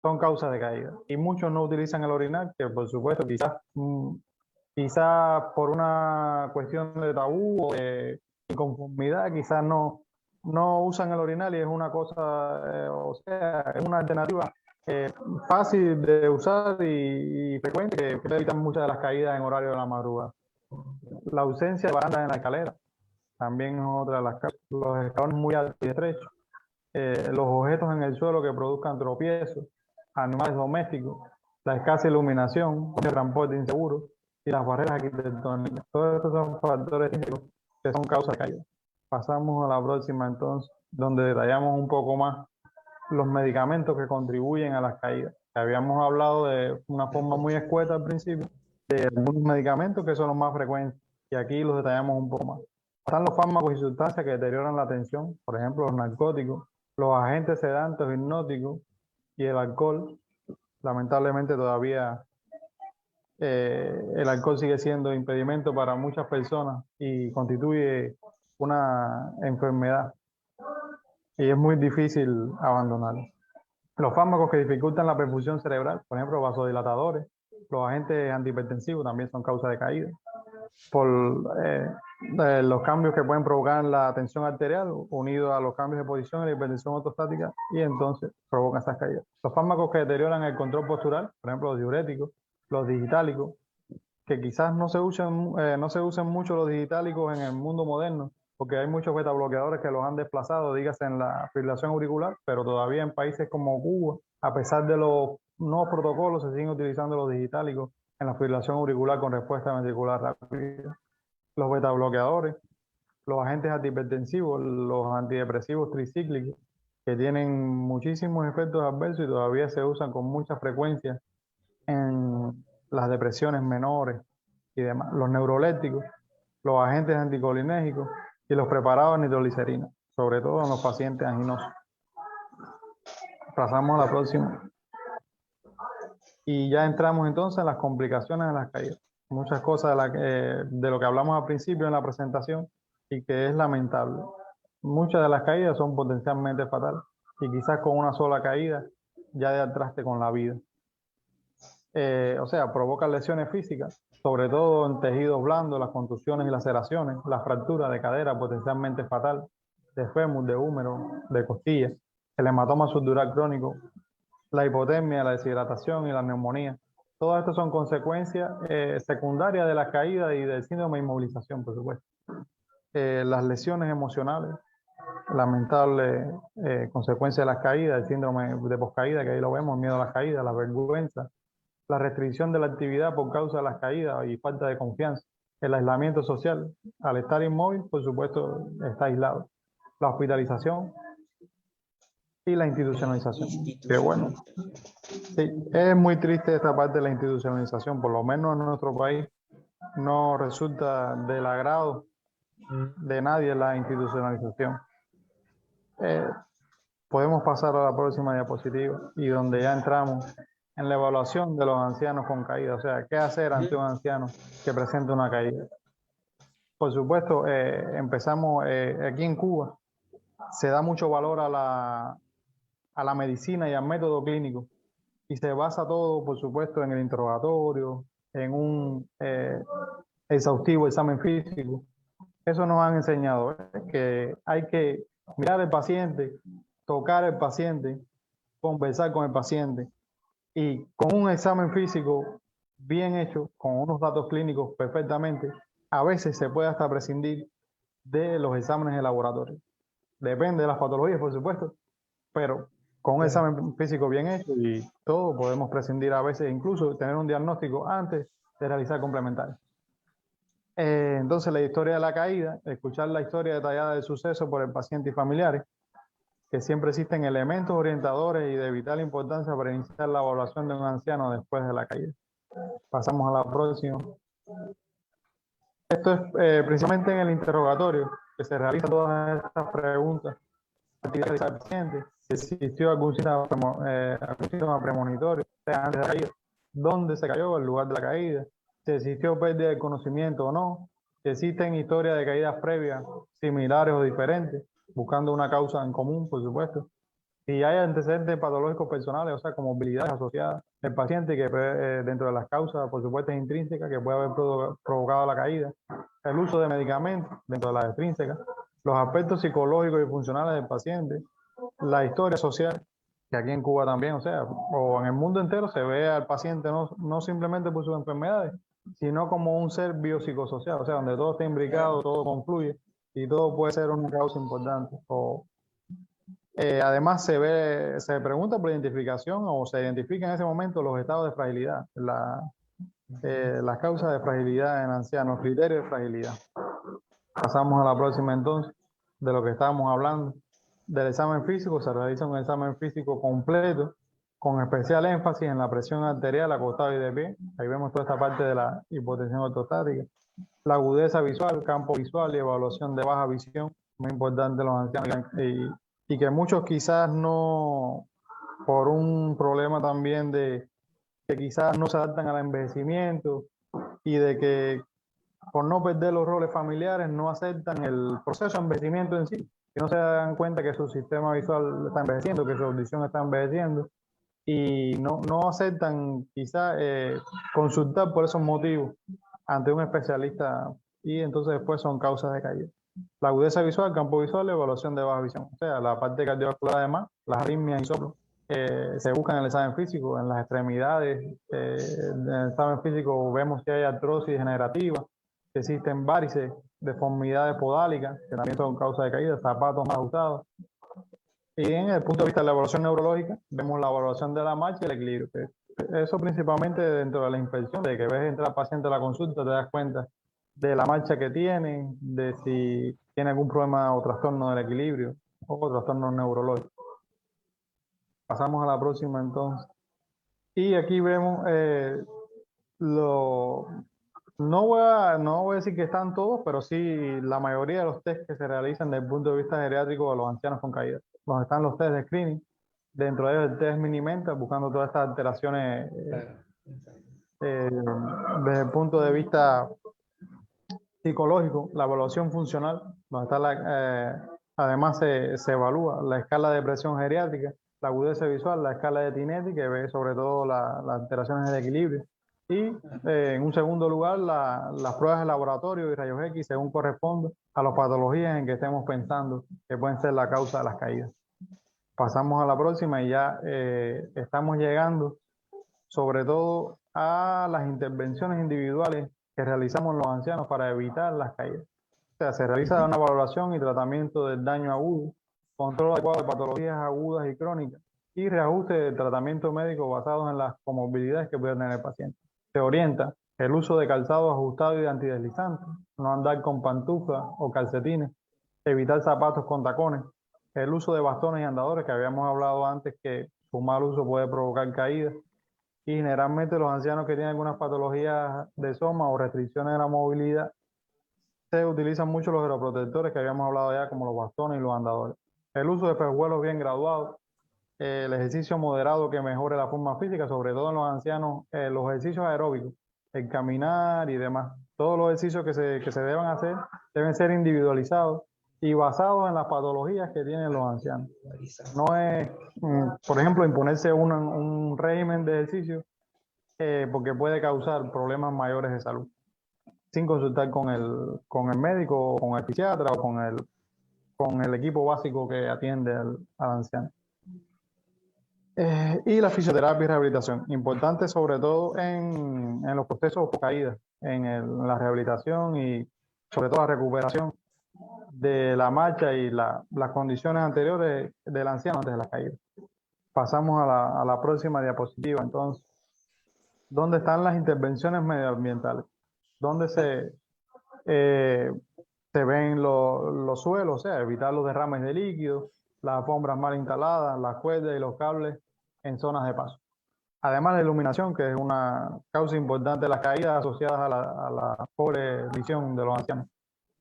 son causas de caída. Y muchos no utilizan el orinal, que por supuesto quizás por una cuestión de tabú o de inconformidad, quizás no usan el orinal y es una cosa, o sea, es una alternativa fácil de usar y frecuente que evitan muchas de las caídas en horario de la madrugada. La ausencia de barandas en la escalera también es otra de las causas. Los escalones muy altos y estrechos, los objetos en el suelo que produzcan tropiezos, animales domésticos, la escasa iluminación, el transporte inseguro y las barreras arquitectónicas. Todos estos son factores que son causas de caída. Pasamos a la próxima entonces, donde detallamos un poco más los medicamentos que contribuyen a las caídas. Habíamos hablado de una forma muy escueta al principio de algunos medicamentos que son los más frecuentes y aquí los detallamos un poco más. Están los fármacos y sustancias que deterioran la atención, por ejemplo los narcóticos, los agentes sedantes o hipnóticos y el alcohol. Lamentablemente todavía el alcohol sigue siendo impedimento para muchas personas y constituye una enfermedad y es muy difícil abandonarlo. Los fármacos que dificultan la perfusión cerebral, por ejemplo, vasodilatadores, los agentes antihipertensivos también son causa de caída. Por los cambios que pueden provocar la tensión arterial, unidos a los cambios de posición en la hipertensión ortostática, y entonces provocan esas caídas. Los fármacos que deterioran el control postural, por ejemplo, los diuréticos, los digitálicos, que quizás no se usen mucho los digitálicos en el mundo moderno, porque hay muchos beta bloqueadores que los han desplazado, dígase en la fibrilación auricular, pero todavía en países como Cuba, a pesar de los nuevos protocolos, se siguen utilizando los digitálicos en la fibrilación auricular con respuesta ventricular rápida. Los beta bloqueadores, los agentes antihipertensivos, los antidepresivos tricíclicos, que tienen muchísimos efectos adversos y todavía se usan con mucha frecuencia en las depresiones menores y demás. Los neurolépticos, los agentes anticolinérgicos y los preparados de nitroglicerina, sobre todo en los pacientes anginosos. Pasamos a la próxima. Y ya entramos entonces en las complicaciones de las caídas. Muchas cosas de lo que hablamos al principio en la presentación y que es lamentable. Muchas de las caídas son potencialmente fatales y quizás con una sola caída ya de al traste con la vida. O sea, provocan lesiones físicas, sobre todo en tejidos blandos, las contusiones y laceraciones, las fracturas de cadera potencialmente fatal, de fémur, de húmero, de costillas, el hematoma subdural crónico, la hipotermia, la deshidratación y la neumonía. Todas estas son consecuencias secundarias de la caída y del síndrome de inmovilización, por supuesto. Las lesiones emocionales, lamentable consecuencia de las caídas, el síndrome de poscaída, que ahí lo vemos, miedo a las caídas, la vergüenza, la restricción de la actividad por causa de las caídas y falta de confianza, el aislamiento social, al estar inmóvil, por supuesto, está aislado, la hospitalización y la institucionalización. Que bueno, sí, es muy triste esta parte de la institucionalización, por lo menos en nuestro país no resulta del agrado de nadie la institucionalización. Podemos pasar a la próxima diapositiva y donde ya entramos en la evaluación de los ancianos con caída, o sea, qué hacer ante un anciano que presenta una caída. Por supuesto, empezamos aquí en Cuba, se da mucho valor a la medicina y al método clínico y se basa todo, por supuesto, en el interrogatorio, en un exhaustivo examen físico. Eso nos han enseñado, que hay que mirar al paciente, tocar al paciente, conversar con el paciente y con un examen físico bien hecho, con unos datos clínicos perfectamente, a veces se puede hasta prescindir de los exámenes de laboratorio. Depende de las patologías, por supuesto, pero con un examen físico bien hecho y todo podemos prescindir a veces, incluso tener un diagnóstico antes de realizar complementarios. Entonces la historia de la caída, escuchar la historia detallada del suceso por el paciente y familiares, que siempre existen elementos orientadores y de vital importancia para iniciar la evaluación de un anciano después de la caída. Pasamos a la próxima. Esto es principalmente en el interrogatorio, que se realizan todas estas preguntas. Actividades del paciente, si existió algún síntoma premonitorio antes de la caída, dónde se cayó, el lugar de la caída, si existió pérdida de conocimiento o no, si existen historias de caídas previas similares o diferentes, buscando una causa en común, por supuesto. Si hay antecedentes patológicos personales, o sea, como movilidades asociadas del paciente, que dentro de las causas, por supuesto, es intrínseca, que puede haber provocado la caída. El uso de medicamentos dentro de las extrínsecas, los aspectos psicológicos y funcionales del paciente, la historia social, que aquí en Cuba también, o sea, o en el mundo entero se ve al paciente no simplemente por sus enfermedades, sino como un ser biopsicosocial, o sea, donde todo está imbricado, todo confluye y todo puede ser una causa importante. Además se pregunta por identificación o se identifica en ese momento los estados de fragilidad, las causas de fragilidad en ancianos, criterios de fragilidad. Pasamos a la próxima entonces. de lo que estábamos hablando. Del examen físico se realiza un examen físico completo, con especial énfasis en la presión arterial acostado y de pie. Ahí vemos toda esta parte de la hipotensión ortostática. La agudeza visual, campo visual y evaluación de baja visión, muy importante en los ancianos. Y que muchos quizás no, por un problema también de que quizás no se adaptan al envejecimiento y de que por no perder los roles familiares no aceptan el proceso de envejecimiento en sí, que no se dan cuenta que su sistema visual está envejeciendo, que su audición está envejeciendo y no aceptan quizás consultar por esos motivos ante un especialista y entonces después son causas de caída. La agudeza visual, campo visual, evaluación de baja visión. O sea, la parte cardiovascular además, las arritmias y soplo, se buscan en el examen físico, en las extremidades. En el examen físico vemos si hay artrosis degenerativa, que existen varices, deformidades podálicas, que también son causas de caída, zapatos mal ajustados. Y en el punto de vista de la evaluación neurológica, vemos la evaluación de la marcha y el equilibrio. Eso principalmente dentro de la inspección, de que ves entrar al paciente a la consulta, te das cuenta de la marcha que tiene, de si tiene algún problema o trastorno del equilibrio o trastorno neurológico. Pasamos a la próxima entonces. Y aquí vemos no voy a decir que están todos, pero sí la mayoría de los test que se realizan desde el punto de vista geriátrico de los ancianos con caída. Están los test de screening, dentro de ellos el test Minimenta, buscando todas estas alteraciones desde el punto de vista psicológico, la evaluación funcional, donde está además se evalúa la escala de presión geriátrica, la agudeza visual, la escala de Tinetti, que ve sobre todo las alteraciones de equilibrio. Y en un segundo lugar, las pruebas de laboratorio y rayos X según corresponde a las patologías en que estemos pensando que pueden ser la causa de las caídas. Pasamos a la próxima y ya estamos llegando sobre todo a las intervenciones individuales que realizamos los ancianos para evitar las caídas. O sea, se realiza una valoración y tratamiento del daño agudo, control adecuado de patologías agudas y crónicas y reajuste del tratamiento médico basados en las comorbilidades que puede tener el paciente. Se orienta el uso de calzado ajustado y de antideslizantes, no andar con pantuflas o calcetines, evitar zapatos con tacones, el uso de bastones y andadores, que habíamos hablado antes que su mal uso puede provocar caídas, y generalmente los ancianos que tienen algunas patologías de soma o restricciones de la movilidad, se utilizan mucho los aeroprotectores que habíamos hablado ya, como los bastones y los andadores. El uso de espejuelos bien graduados, el ejercicio moderado que mejore la forma física, sobre todo en los ancianos, los ejercicios aeróbicos, el caminar y demás. Todos los ejercicios que se deban hacer deben ser individualizados y basados en las patologías que tienen los ancianos. No es, por ejemplo, imponerse un régimen de ejercicio porque puede causar problemas mayores de salud, sin consultar con el médico, o con el psiquiatra o con el equipo básico que atiende al anciano. Y la fisioterapia y rehabilitación, importante sobre todo en los procesos de caída, en la rehabilitación y sobre todo la recuperación de la marcha y las condiciones anteriores del anciano antes de la caída. Pasamos a la próxima diapositiva. Entonces, ¿dónde están las intervenciones medioambientales? ¿Dónde se ven los suelos? O sea, evitar los derrames de líquidos, las alfombras mal instaladas, las cuerdas y los cables en zonas de paso. Además, la iluminación, que es una causa importante de las caídas asociadas a la pobre visión de los ancianos,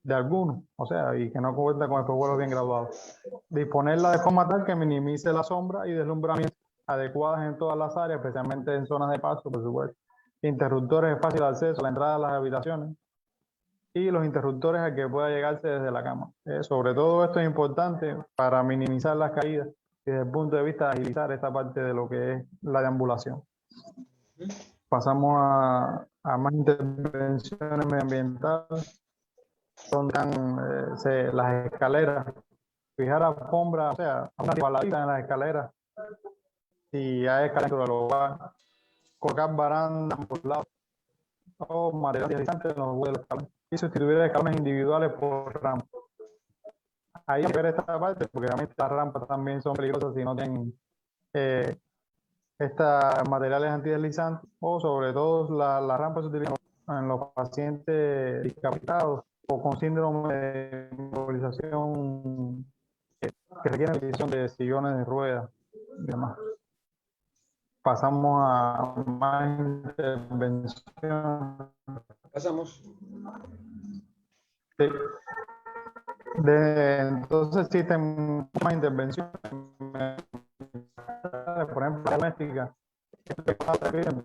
de algunos, o sea, y que no cuenta con espejuelos bien graduados. Disponerla de forma tal que minimice la sombra y deslumbramiento adecuadas en todas las áreas, especialmente en zonas de paso, por supuesto. Interruptores de fácil acceso a la entrada de las habitaciones y los interruptores a que pueda llegarse desde la cama. Sobre todo esto es importante para minimizar las caídas y desde el punto de vista de agilizar esta parte de lo que es la deambulación. Pasamos a más intervenciones medioambientales, donde están las escaleras, fijar alfombras, o sea, una baladita en las escaleras, si hay escaleras dentro del hogar, colocar barandas por lados o materiales deslizantes en los vuelos y sustituir escalones individuales por rampas. Ahí hay que ver esta parte porque realmente las rampas también son peligrosas si no tienen estos materiales antideslizantes, o sobre todo las rampas se utilizan en los pacientes discapacitados o con síndrome de embolización que requieren la utilización de sillones de ruedas y demás. Pasamos a más intervención. Pasamos. Sí. Entonces existen más intervenciones, por ejemplo, doméstica,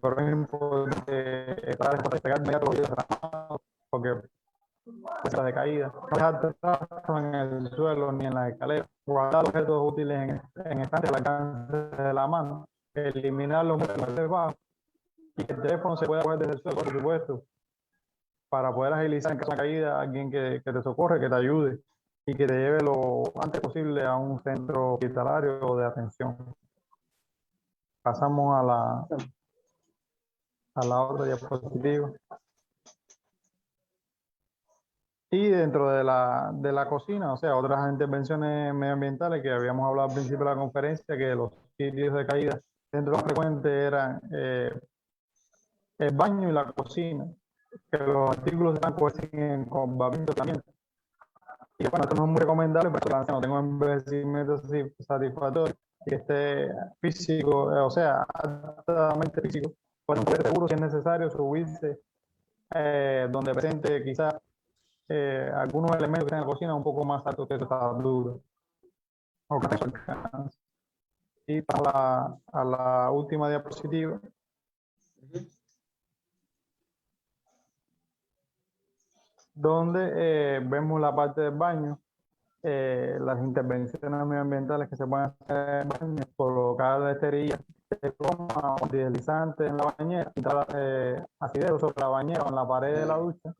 pero es importante estar despegar inmediatamente porque la de caída, no dejar trazo en el suelo ni en las escaleras, guardar objetos útiles en estantes al alcance de la mano, eliminar los muebles debajo y que el teléfono se pueda coger desde el suelo, por supuesto, para poder agilizar en caso de caída a alguien que te socorre, que te ayude y que te lleve lo antes posible a un centro hospitalario o de atención. Pasamos a la otra diapositiva. Y dentro de la cocina, o sea, otras intervenciones medioambientales que habíamos hablado al principio de la conferencia, que los sitios de caída dentro de los frecuentes eran el baño y la cocina, que los artículos están cohesión con pavimento también. Y bueno, esto no es muy recomendable, pero no tengo envejecimiento satisfactorio y esté físico, o sea, altamente físico, para poder seguro si es necesario subirse donde presente quizás algunos elementos que están en la cocina un poco más altos que está duro. Y a la última diapositiva. Donde vemos la parte del baño, las intervenciones medioambientales que se pueden hacer en el baño, colocar la esterilla de goma o antideslizante en la bañera, asidero sobre la bañera o en la pared de la ducha,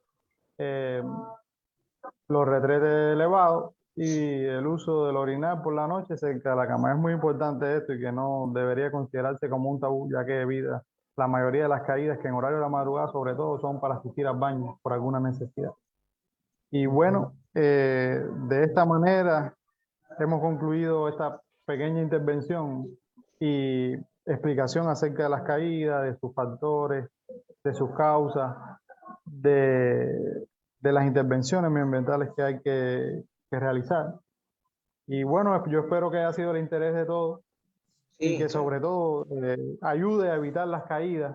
los retretes elevados y el uso del orinar por la noche cerca de la cama. Es muy importante esto y que no debería considerarse como un tabú, ya que evita la mayoría de las caídas que en horario de la madrugada sobre todo son para asistir al baño por alguna necesidad. Y bueno, de esta manera hemos concluido esta pequeña intervención y explicación acerca de las caídas, de sus factores, de sus causas, de las intervenciones medioambientales que hay que realizar. Y bueno, yo espero que haya sido el interés de todos y que sobre todo ayude a evitar las caídas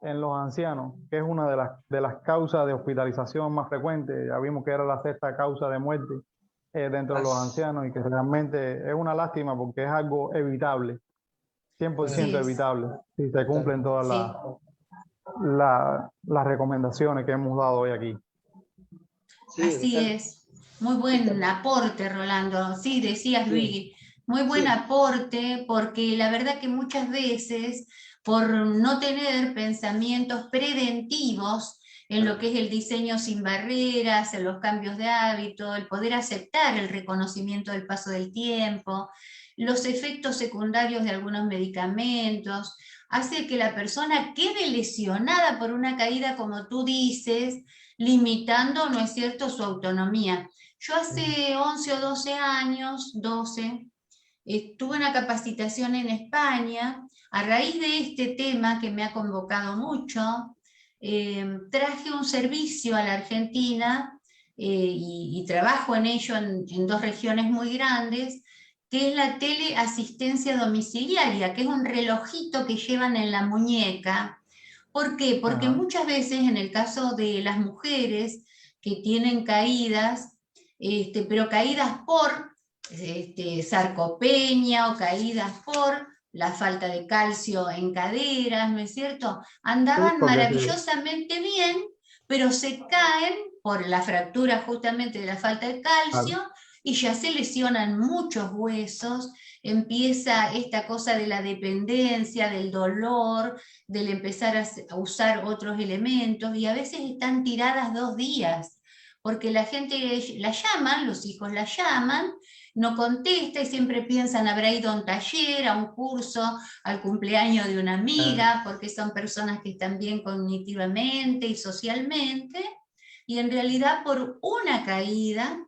en los ancianos, que es una de las causas de hospitalización más frecuentes. Ya vimos que era la sexta causa de muerte dentro de los ancianos y que realmente es una lástima porque es algo evitable, 100% evitable, si se cumplen todas las recomendaciones que hemos dado hoy aquí. Sí, así es. Muy buen aporte, Rolando. Sí, decías, Luis, muy buen aporte, porque la verdad que muchas veces, por no tener pensamientos preventivos en lo que es el diseño sin barreras, en los cambios de hábito, el poder aceptar el reconocimiento del paso del tiempo, los efectos secundarios de algunos medicamentos, hace que la persona quede lesionada por una caída, como tú dices, limitando, ¿no es cierto?, su autonomía. Yo hace 11 o 12 años, 12, tuve una capacitación en España. A raíz de este tema que me ha convocado mucho, traje un servicio a la Argentina y trabajo en ello en 2 regiones muy grandes, que es la teleasistencia domiciliaria, que es un relojito que llevan en la muñeca. ¿Por qué? Porque muchas veces en el caso de las mujeres que tienen caídas, pero caídas por sarcopenia o caídas por la falta de calcio en caderas, ¿no es cierto? Andaban maravillosamente bien, pero se caen por la fractura justamente de la falta de calcio y ya se lesionan muchos huesos, empieza esta cosa de la dependencia, del dolor, del empezar a usar otros elementos, y a veces están tiradas 2 días, porque la gente la llaman, los hijos la llaman, no contesta y siempre piensan habrá ido a un taller, a un curso, al cumpleaños de una amiga, porque son personas que están bien cognitivamente y socialmente, y en realidad por una caída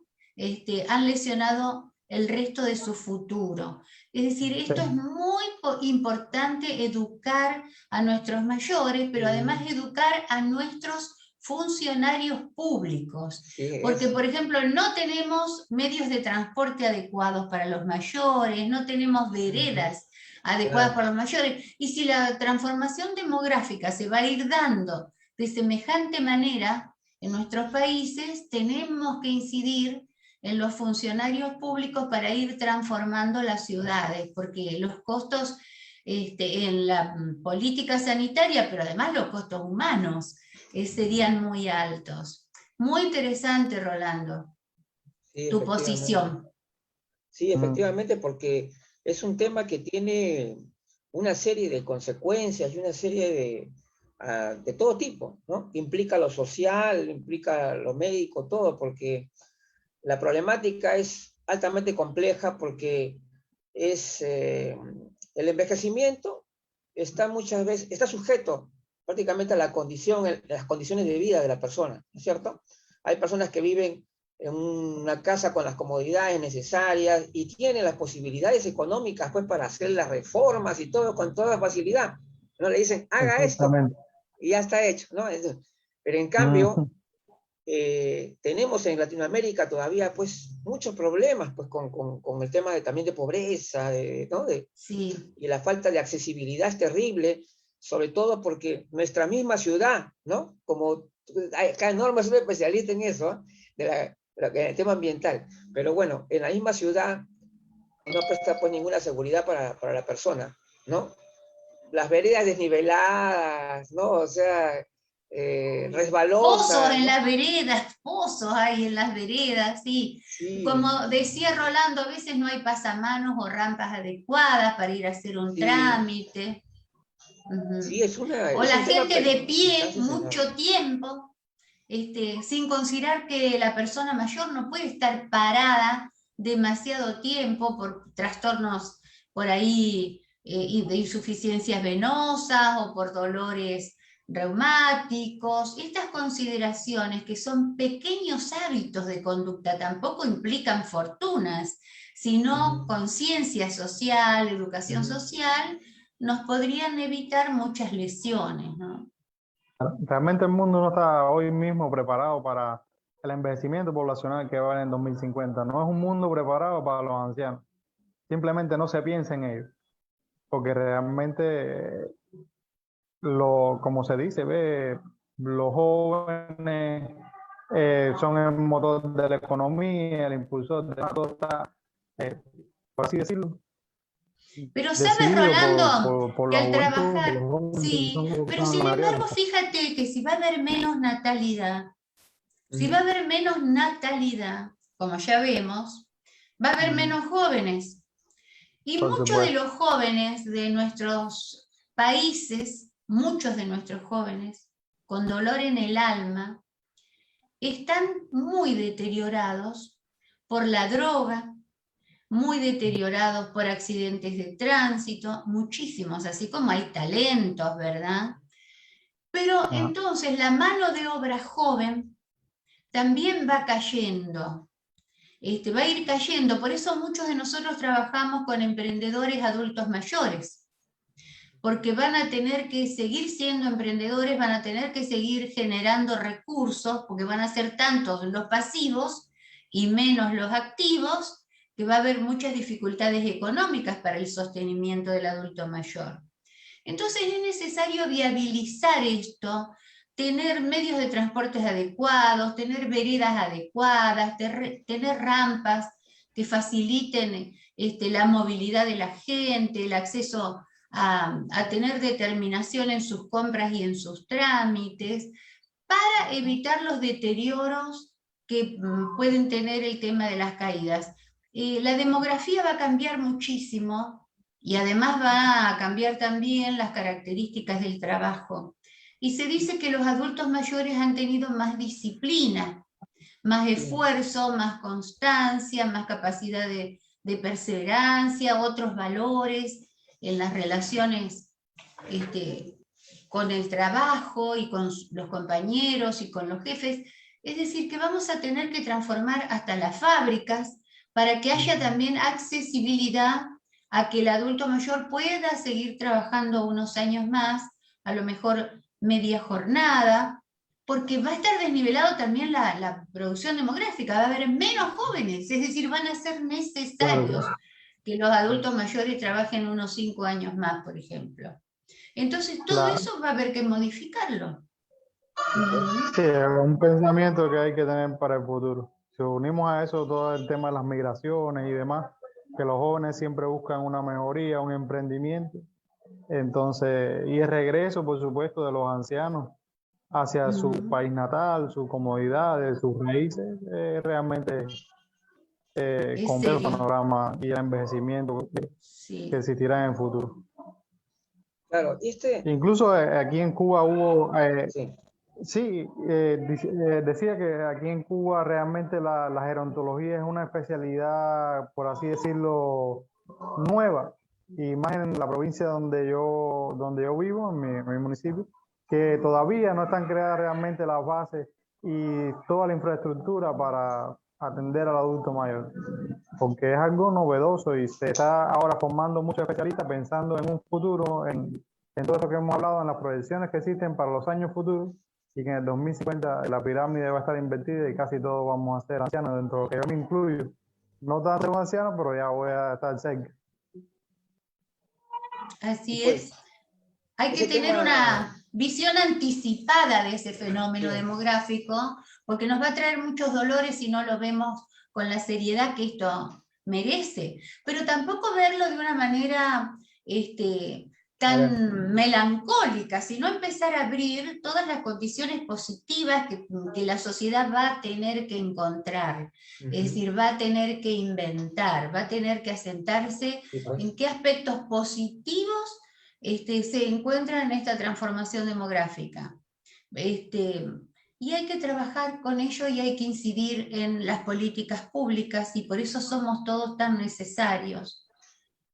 han lesionado el resto de su futuro. Es decir, esto es muy importante, educar a nuestros mayores, pero además educar a nuestros funcionarios públicos. Sí, Porque, por ejemplo, no tenemos medios de transporte adecuados para los mayores, no tenemos veredas adecuadas para los mayores. Y si la transformación demográfica se va a ir dando de semejante manera en nuestros países, tenemos que incidir en los funcionarios públicos para ir transformando las ciudades, porque los costos en la política sanitaria, pero además los costos humanos, serían muy altos. Muy interesante, Rolando, sí, tu efectivamente. posición. Sí, efectivamente, porque es un tema que tiene una serie de consecuencias y una serie de todo tipo, ¿no? Implica lo social, implica lo médico, todo, porque la problemática es altamente compleja porque es el envejecimiento está muchas veces, está sujeto prácticamente a la condición, las condiciones de vida de la persona, ¿no es cierto? Hay personas que viven en una casa con las comodidades necesarias y tienen las posibilidades económicas pues para hacer las reformas y todo con toda facilidad. No le dicen, haga esto, y ya está hecho, ¿no? Pero en cambio, tenemos en Latinoamérica todavía pues muchos problemas pues con el tema también de pobreza, ¿no? Sí. Y la falta de accesibilidad es terrible, sobre todo porque nuestra misma ciudad, ¿no? Como acá Norma es un especialista en eso, el tema ambiental, pero bueno, en la misma ciudad no presta pues ninguna seguridad para la persona, ¿no? Las veredas desniveladas, ¿no? O sea, resbalosas. Pozos en ¿no? las veredas, pozos hay en las veredas, sí. Sí. Como decía Rolando, a veces no hay pasamanos o rampas adecuadas para ir a hacer un trámite. Sí, es O la gente de pie mucho enormes. tiempo, sin considerar que la persona mayor no puede estar parada demasiado tiempo por trastornos por ahí de insuficiencias venosas o por dolores reumáticos. Estas consideraciones, que son pequeños hábitos de conducta, tampoco implican fortunas, sino conciencia social, educación social, nos podrían evitar muchas lesiones, ¿no? Realmente el mundo no está hoy mismo preparado para el envejecimiento poblacional que va a haber en 2050. No es un mundo preparado para los ancianos. Simplemente no se piensa en ello. Porque realmente, como se dice, los jóvenes son el motor de la economía, el impulsor de todo está, por así decirlo. Pero sabes, Rolando, por que la al juventud, trabajar, sí, pero sin embargo, fíjate que si va a haber menos natalidad, como ya vemos, va a haber menos jóvenes. Y muchos de los jóvenes de nuestros países, muchos de nuestros jóvenes, con dolor en el alma, están muy deteriorados por la droga, muy deteriorados por accidentes de tránsito, muchísimos, así como hay talentos, ¿verdad? Pero entonces la mano de obra joven también va cayendo, va a ir cayendo. Por eso muchos de nosotros trabajamos con emprendedores adultos mayores, porque van a tener que seguir siendo emprendedores, van a tener que seguir generando recursos, porque van a ser tantos los pasivos y menos los activos, que va a haber muchas dificultades económicas para el sostenimiento del adulto mayor. Entonces es necesario viabilizar esto, tener medios de transportes adecuados, tener veredas adecuadas, tener rampas que faciliten la movilidad de la gente, el acceso a tener determinación en sus compras y en sus trámites, para evitar los deterioros que pueden tener el tema de las caídas. La demografía va a cambiar muchísimo y además va a cambiar también las características del trabajo. Y se dice que los adultos mayores han tenido más disciplina, más esfuerzo, más constancia, más capacidad de perseverancia, otros valores en las relaciones con el trabajo y con los compañeros y con los jefes. Es decir, que vamos a tener que transformar hasta las fábricas para que haya también accesibilidad a que el adulto mayor pueda seguir trabajando unos años más, a lo mejor media jornada, porque va a estar desnivelado también la producción demográfica, va a haber menos jóvenes, es decir, van a ser necesarios que los adultos mayores trabajen unos 5 años más, por ejemplo. Entonces, todo Claro. eso va a haber que modificarlo. Sí, es un pensamiento que hay que tener para el futuro. Si unimos a eso todo el tema de las migraciones y demás, que los jóvenes siempre buscan una mejoría, un emprendimiento, entonces, y el regreso, por supuesto, de los ancianos hacia su país natal, sus comodidades, sus raíces, realmente complejo el panorama y el envejecimiento que existirá en el futuro. Claro, incluso aquí en Cuba hubo, sí. decía que aquí en Cuba realmente la gerontología es una especialidad, por así decirlo, nueva, y más en la provincia donde yo vivo, en mi municipio, que todavía no están creadas realmente las bases y toda la infraestructura para atender al adulto mayor, porque es algo novedoso y se está ahora formando muchos especialistas pensando en un futuro, en todo eso que hemos hablado, en las proyecciones que existen para los años futuros, y que en el 2050 la pirámide va a estar invertida y casi todos vamos a ser ancianos, dentro de lo que yo me incluyo. No tanto un anciano, pero ya voy a estar cerca. Así es. Hay que tener una visión anticipada de ese fenómeno demográfico, porque nos va a traer muchos dolores si no lo vemos con la seriedad que esto merece. Pero tampoco verlo de una manera tan melancólica, sino empezar a abrir todas las condiciones positivas que la sociedad va a tener que encontrar. Es decir, va a tener que inventar, va a tener que asentarse en qué aspectos positivos se encuentran en esta transformación demográfica. Y hay que trabajar con ello y hay que incidir en las políticas públicas, y por eso somos todos tan necesarios.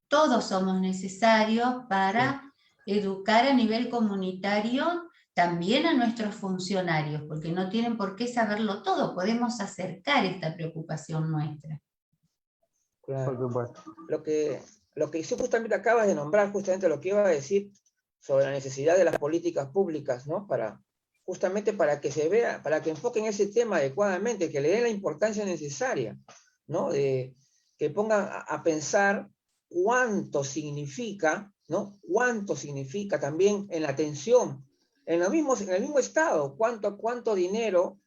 Todos somos necesarios para educar a nivel comunitario también a nuestros funcionarios, porque no tienen por qué saberlo todo, podemos acercar esta preocupación nuestra. Claro. Lo que justamente acabas de nombrar, justamente lo que iba a decir sobre la necesidad de las políticas públicas, ¿no? Justamente para que se vea, para que enfoquen ese tema adecuadamente, que le den la importancia necesaria, ¿no? Que pongan a pensar cuánto significa, ¿no? Cuánto significa también en la atención, en el mismo estado, cuánto dinero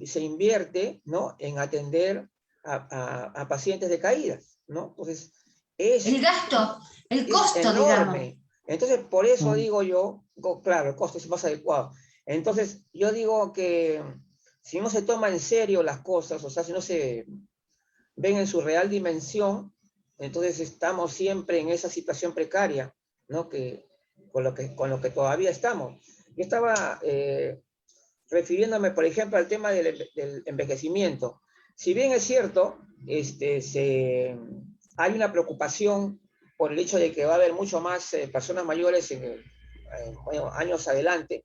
se invierte, ¿no? En atender a pacientes decaídas, ¿no? Entonces, el gasto, el costo, enorme. Digamos. Entonces, por eso digo yo, claro, el costo es más adecuado. Entonces, yo digo que si no se toma en serio las cosas, o sea, si no se ven en su real dimensión, entonces estamos siempre en esa situación precaria, ¿no? Con lo que todavía estamos. Yo estaba refiriéndome, por ejemplo, al tema del envejecimiento. Si bien es cierto, hay una preocupación por el hecho de que va a haber mucho más personas mayores en años adelante,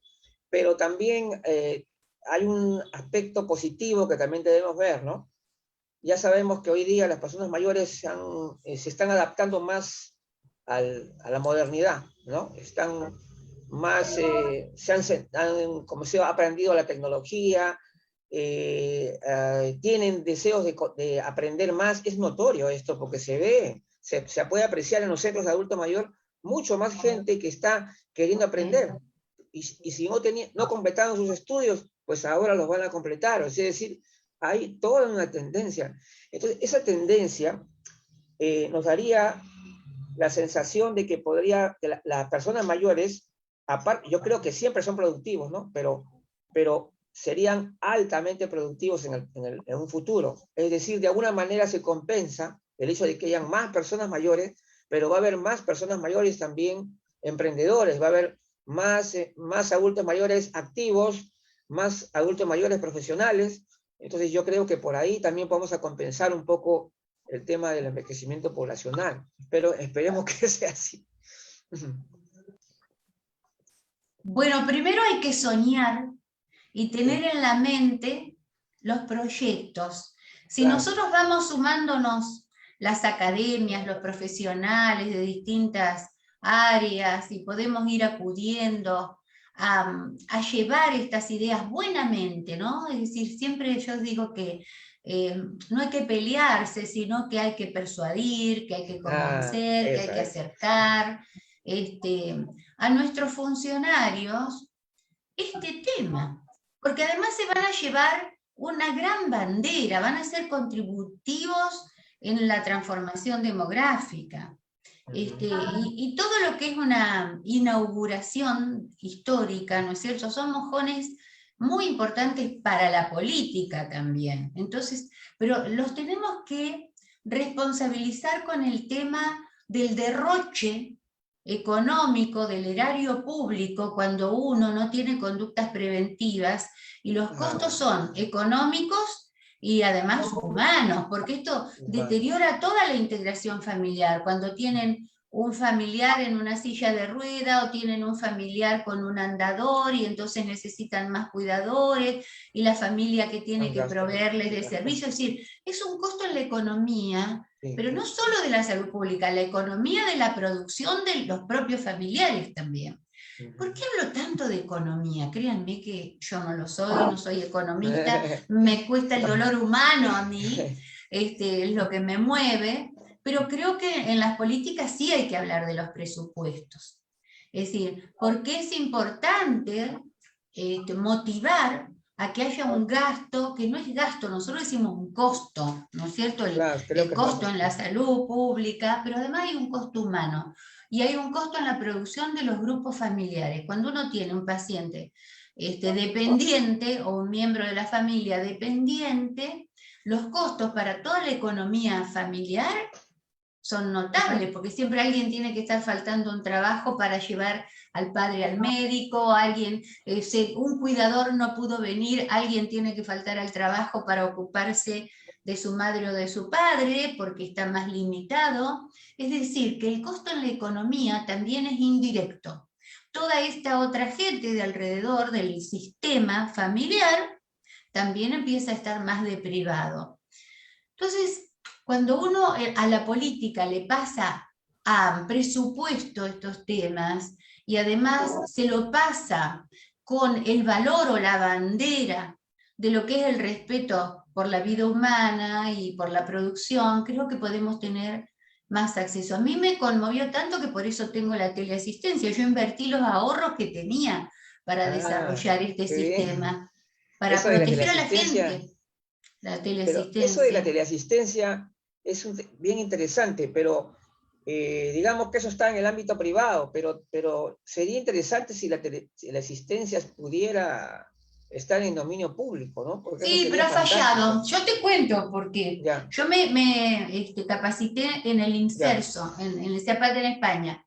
pero también hay un aspecto positivo que también debemos ver, ¿no? Ya sabemos que hoy día las personas mayores se están adaptando más a la modernidad, ¿no? Están más, como se ha aprendido la tecnología, tienen deseos de aprender más. Es notorio esto, porque se ve, se puede apreciar en los centros de adulto mayor mucho más gente que está queriendo aprender. Y si no completaron sus estudios, pues ahora los van a completar. Es decir, hay toda una tendencia. Entonces, esa tendencia nos daría la sensación de que las personas mayores, aparte, yo creo que siempre son productivos, ¿no? Pero serían altamente productivos en un futuro. Es decir, de alguna manera se compensa el hecho de que hayan más personas mayores, pero va a haber más personas mayores también emprendedores, va a haber más adultos mayores activos, más adultos mayores profesionales. Entonces yo creo que por ahí también vamos a compensar un poco el tema del envejecimiento poblacional. Pero esperemos que sea así. Bueno, primero hay que soñar y tener en la mente los proyectos. Si nosotros vamos sumándonos las academias, los profesionales de distintas áreas, y podemos ir acudiendo a llevar estas ideas buenamente, ¿no? Es decir, siempre yo digo que no hay que pelearse, sino que hay que persuadir, que hay que convencer, que hay que acercar a nuestros funcionarios este tema, porque además se van a llevar una gran bandera, van a ser contributivos en la transformación demográfica. Y todo lo que es una inauguración histórica, ¿no es cierto? Son mojones muy importantes para la política también. Entonces, pero los tenemos que responsabilizar con el tema del derroche económico, del erario público, cuando uno no tiene conductas preventivas, y los costos son económicos y además humanos, porque esto deteriora toda la integración familiar. Cuando tienen un familiar en una silla de rueda o tienen un familiar con un andador y entonces necesitan más cuidadores y la familia que tiene que proveerles de servicio, es decir, es un costo en la economía, pero no solo de la salud pública, la economía de la producción de los propios familiares también. ¿Por qué hablo tanto de economía? Créanme que yo no soy economista, me cuesta el dolor humano a mí, es lo que me mueve, pero creo que en las políticas sí hay que hablar de los presupuestos. Es decir, porque es importante motivar a que haya un gasto, que no es gasto, nosotros decimos un costo, ¿no es cierto? El costo en la salud pública, pero además hay un costo humano. Y hay un costo en la producción de los grupos familiares. Cuando uno tiene un paciente dependiente o un miembro de la familia dependiente, los costos para toda la economía familiar son notables, porque siempre alguien tiene que estar faltando un trabajo para llevar al padre al médico, alguien, un cuidador no pudo venir, alguien tiene que faltar al trabajo para ocuparse de su madre o de su padre, porque está más limitado. Es decir, que el costo en la economía también es indirecto. Toda esta otra gente de alrededor del sistema familiar también empieza a estar más deprivado. Entonces, cuando uno a la política le pasa a presupuesto estos temas y además se lo pasa con el valor o la bandera de lo que es el respeto por la vida humana y por la producción, creo que podemos tener más acceso. A mí me conmovió tanto que por eso tengo la teleasistencia. Yo invertí los ahorros que tenía para desarrollar este sistema, para proteger a la gente. La teleasistencia. Pero eso de la teleasistencia es bien interesante, pero digamos que eso está en el ámbito privado, pero sería interesante si la asistencia pudiera estar en dominio público, ¿no? Porque sí, pero ha fallado. Yo te cuento porque yo me capacité en el INSERSO, en el CEPAL en España.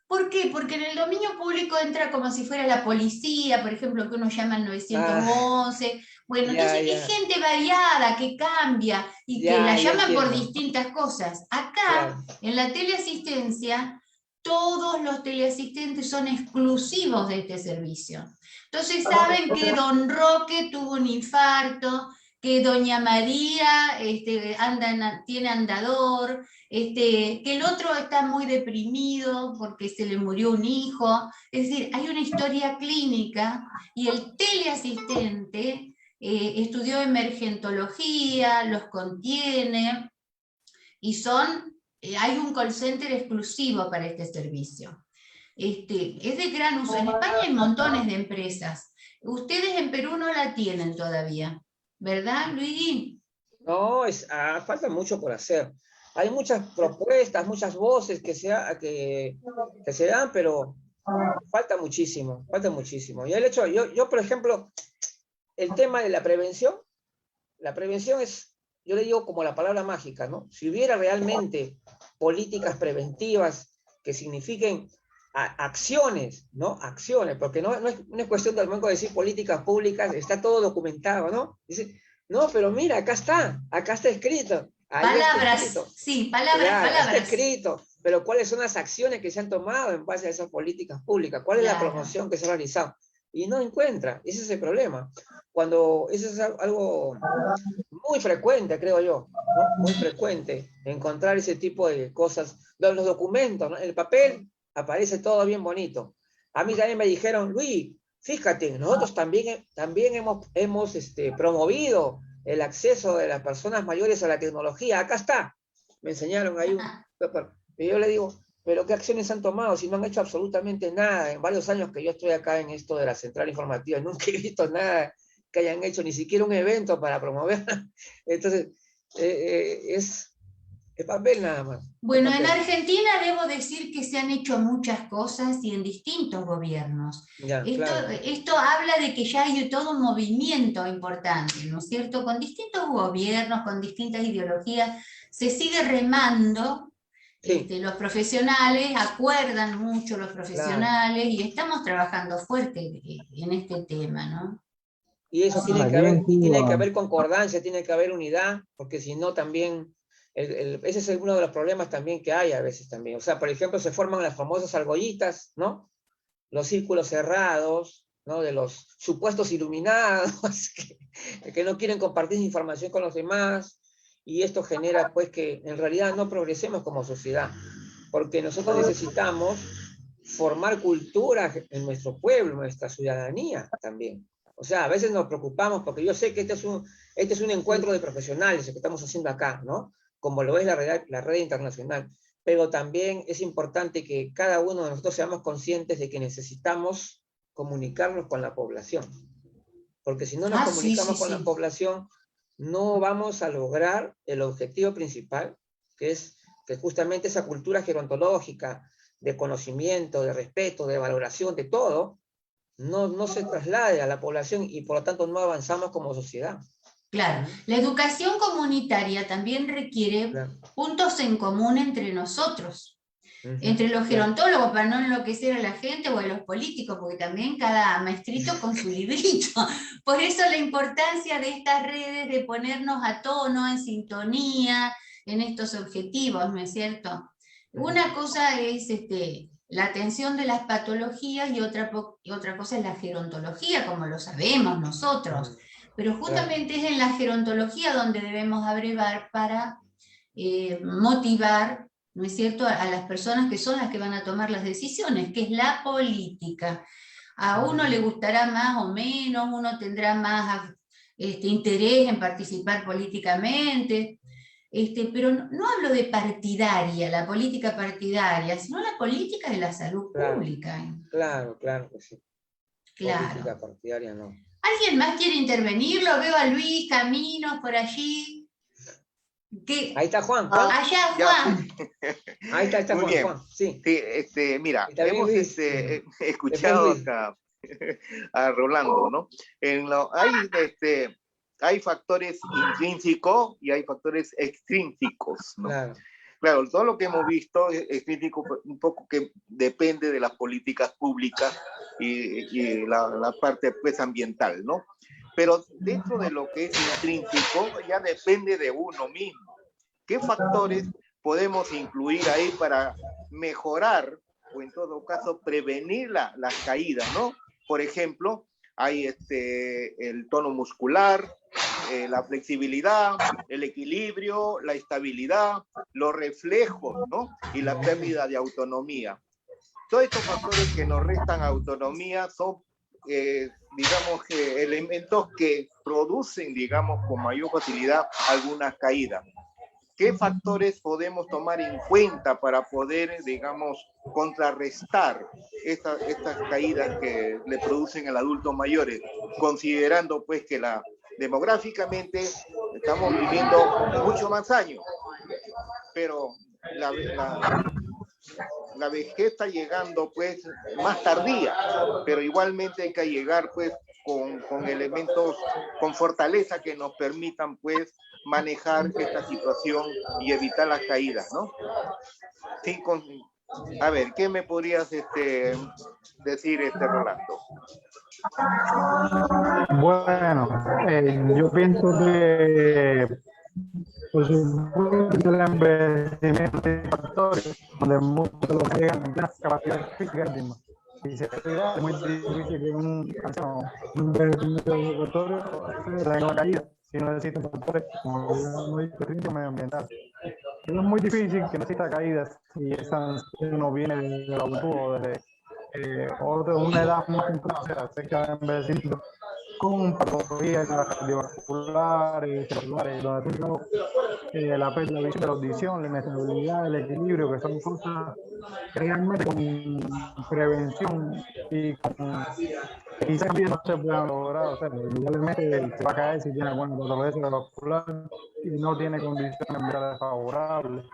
¿Por qué? Porque en el dominio público entra como si fuera la policía, por ejemplo, que uno llama al 911. Bueno, entonces es gente variada que cambia y que la llaman por distintas cosas. Acá, en la teleasistencia, todos los teleasistentes son exclusivos de este servicio. Entonces saben que don Roque tuvo un infarto, que doña María tiene andador, que el otro está muy deprimido porque se le murió un hijo. Es decir, hay una historia clínica y el teleasistente estudió emergentología, los contiene y hay un call center exclusivo para este servicio. Es de gran uso. En España hay montones de empresas. Ustedes en Perú no la tienen todavía, ¿verdad, Luigi? No, falta mucho por hacer. Hay muchas propuestas, muchas voces que se dan, pero falta muchísimo, falta muchísimo. Y el hecho, yo por ejemplo, el tema de la prevención es, yo le digo como la palabra mágica, ¿no? Si hubiera realmente políticas preventivas que signifiquen acciones, ¿no? Acciones, porque no es cuestión del momento de decir políticas públicas, está todo documentado, ¿no? Dice, no, pero mira, acá está escrito. Palabras, está escrito. Sí, palabras. Está escrito, pero ¿cuáles son las acciones que se han tomado en base a esas políticas públicas? ¿Cuál es la promoción que se ha realizado? Y no encuentra, ese es el problema. Cuando eso es algo muy frecuente, creo yo, ¿no? Muy frecuente, encontrar ese tipo de cosas. Los documentos, ¿no? El papel aparece todo bien bonito. A mí también me dijeron, Luis, Fíjate, nosotros también hemos promovido el acceso de las personas mayores a la tecnología. Acá está. Me enseñaron ahí un paper. Y yo le digo, pero ¿qué acciones han tomado si no han hecho absolutamente nada? En varios años que yo estoy acá en esto de la central informativa, nunca he visto nada que hayan hecho, ni siquiera un evento para promover. Entonces, es papel nada más. Bueno, en Argentina debo decir que se han hecho muchas cosas y en distintos gobiernos. Ya, claro. Esto habla de que ya hay todo un movimiento importante, ¿no es cierto? Con distintos gobiernos, con distintas ideologías, se sigue remando. Sí. Los profesionales, acuerdan mucho los profesionales, claro, y estamos trabajando fuerte en este tema, ¿no? Y eso tiene que haber concordancia, tiene que haber unidad, porque si no también, ese es uno de los problemas también que hay a veces también. O sea, por ejemplo, se forman las famosas argollitas, ¿no? Los círculos cerrados, ¿no? De los supuestos iluminados, que no quieren compartir información con los demás, y esto genera pues que en realidad no progresemos como sociedad, porque nosotros necesitamos formar cultura en nuestro pueblo, en nuestra ciudadanía también. O sea, a veces nos preocupamos porque yo sé que este es un encuentro de profesionales, lo que estamos haciendo acá, ¿no? Como lo es la red internacional. Pero también es importante que cada uno de nosotros seamos conscientes de que necesitamos comunicarnos con la población. Porque si no nos comunicamos con la población, no vamos a lograr el objetivo principal, que es que justamente esa cultura gerontológica, de conocimiento, de respeto, de valoración, de todo, no se traslade a la población y por lo tanto no avanzamos como sociedad. Claro, la educación comunitaria también requiere puntos en común entre nosotros, entre los gerontólogos, para no enloquecer a la gente o a los políticos, porque también cada maestrito con su librito. Por eso la importancia de estas redes, de ponernos a tono, en sintonía, en estos objetivos, ¿no es cierto? Una cosa es la atención de las patologías y otra cosa es la gerontología, como lo sabemos nosotros. Pero justamente es en la gerontología donde debemos abrevar para motivar, ¿no es cierto?, a las personas que son las que van a tomar las decisiones, que es la política. A uno le gustará más o menos, uno tendrá más interés en participar políticamente, pero no hablo de partidaria, la política partidaria, sino la política de la salud pública. Claro que sí. Claro. Política partidaria no. ¿Alguien más quiere intervenir? Lo veo a Luis, Caminos, por allí. Ahí está Juan. Allá, Juan. Ahí está Muy bien. Juan. Sí. Mira, hemos escuchado acá a Rolando, ¿no? Hay factores intrínsecos y hay factores extrínsecos, ¿no? Claro, todo lo que hemos visto es extrínseco, un poco que depende de las políticas públicas y la parte pues ambiental, ¿no? Pero dentro de lo que es intrínseco ya depende de uno mismo. ¿Qué factores podemos incluir ahí para mejorar o en todo caso prevenir las caídas, ¿no? Por ejemplo, hay el tono muscular, la flexibilidad, el equilibrio, la estabilidad, los reflejos, ¿no? Y la pérdida de autonomía. Todos estos factores que nos restan autonomía son, digamos, elementos que producen, digamos, con mayor facilidad algunas caídas. ¿Qué factores podemos tomar en cuenta para poder, digamos, contrarrestar estas caídas que le producen al adulto mayores? Considerando, pues, que demográficamente estamos viviendo mucho más años, pero la vejez está llegando, pues, más tardía, pero igualmente hay que llegar, pues, con elementos, con fortaleza que nos permitan, pues, manejar esta situación y evitar las caídas, ¿no? Sí, a ver, ¿qué me podrías decir, Rolando? Bueno, yo pienso que por supuesto el envejecimiento de factores donde muchos de los que llegan en las capacidades físicas y se es muy difícil que un envejecimiento de factores traiga una caída si no existen factores como muy medioambiental. Es muy difícil que no exista caídas si esa no viene de la cultura o desde una edad más temprana, o sea, cerca de envejecimiento, con patologías cardiovasculares, celulares, donde tengo la pérdida de visión, de la audición, la inestabilidad, el equilibrio, que son cosas que realmente con prevención y con quizás también no se puedan lograr, o sea, indudablemente se va a caer si tiene buena patología cerebrovascular y no tiene condiciones mentales favorables.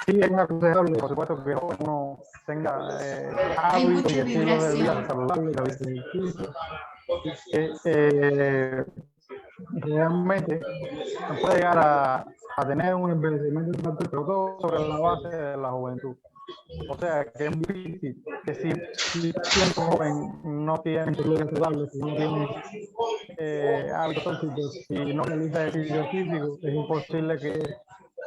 Sí, es aconsejable, por supuesto, que uno tenga hábitos y estilos de vida saludables, realmente puede llegar a tener un envejecimiento, pero todo sobre la base de la juventud. O sea, que es muy difícil que si siendo joven no tiene estilos saludables, no tiene hábitos tóxicos y no realiza ejercicio físico, es imposible que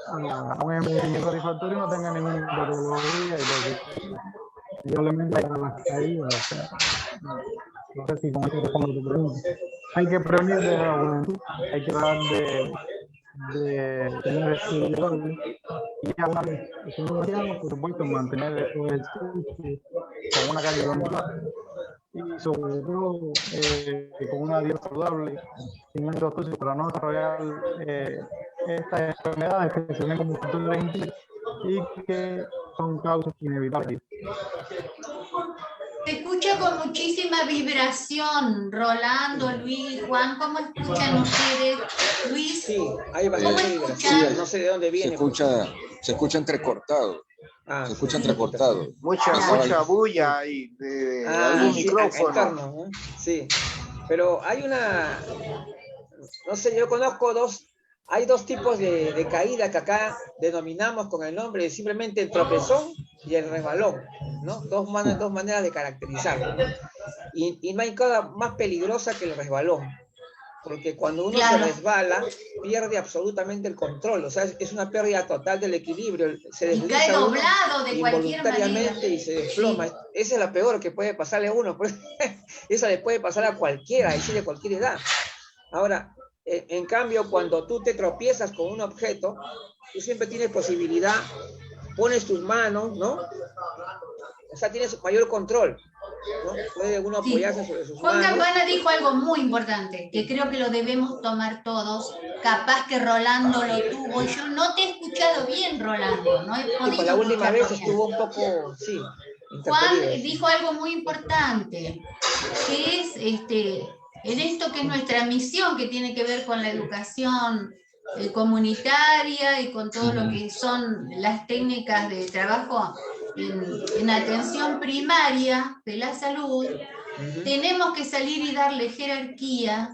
a un envejecimiento satisfactorio no tenga ninguna patología y probablemente haya las caídas. O sea, no sé si con esto respondo tu pregunta. Hay que prevenir de la juventud, hay que tratar de tener estudios y ya una vez por supuesto, mantener esos ejercicios con una calidad y sobre todo con una dieta saludable sin métodos tóxicos para no desarrollar estas enfermedades que se ven como factores y que son causas inevitables. Se escucha con muchísima vibración, Rolando, Luis, Juan, ¿cómo escuchan ustedes? Luis, sí, hay bastante vibración, sí, no sé de dónde viene. Se escucha entrecortado. Se escucha entrecortado. Mucha bulla ahí de algún micrófono. Externo, ¿no? Sí, pero hay no sé, yo conozco hay dos tipos de caída que acá denominamos con el nombre de simplemente el tropezón y el resbalón, ¿no? Dos maneras de caracterizarlo, ¿no? Y no hay cosa más peligrosa que el resbalón, porque cuando uno se resbala, pierde absolutamente el control, o sea, es una pérdida total del equilibrio, se desliza y cae doblado de cualquier manera. Y se desploma. Sí. Esa es la peor que puede pasarle a uno, esa le puede pasar a cualquiera, es de cualquier edad. Ahora, en cambio, cuando tú te tropiezas con un objeto, tú siempre tienes posibilidad, pones tus manos, ¿no? O sea, tienes mayor control, ¿no? Puede uno apoyarse sobre sus Juan manos. Campana dijo algo muy importante, que creo que lo debemos tomar todos. Capaz que Rolando lo tuvo. Yo no te he escuchado bien, Rolando. No he podido. Pues la última vez estuvo un poco, sí. Juan dijo algo muy importante, que es en esto que es nuestra misión, que tiene que ver con la educación comunitaria y con todo lo que son las técnicas de trabajo en atención primaria de la salud. Tenemos que salir y darle jerarquía,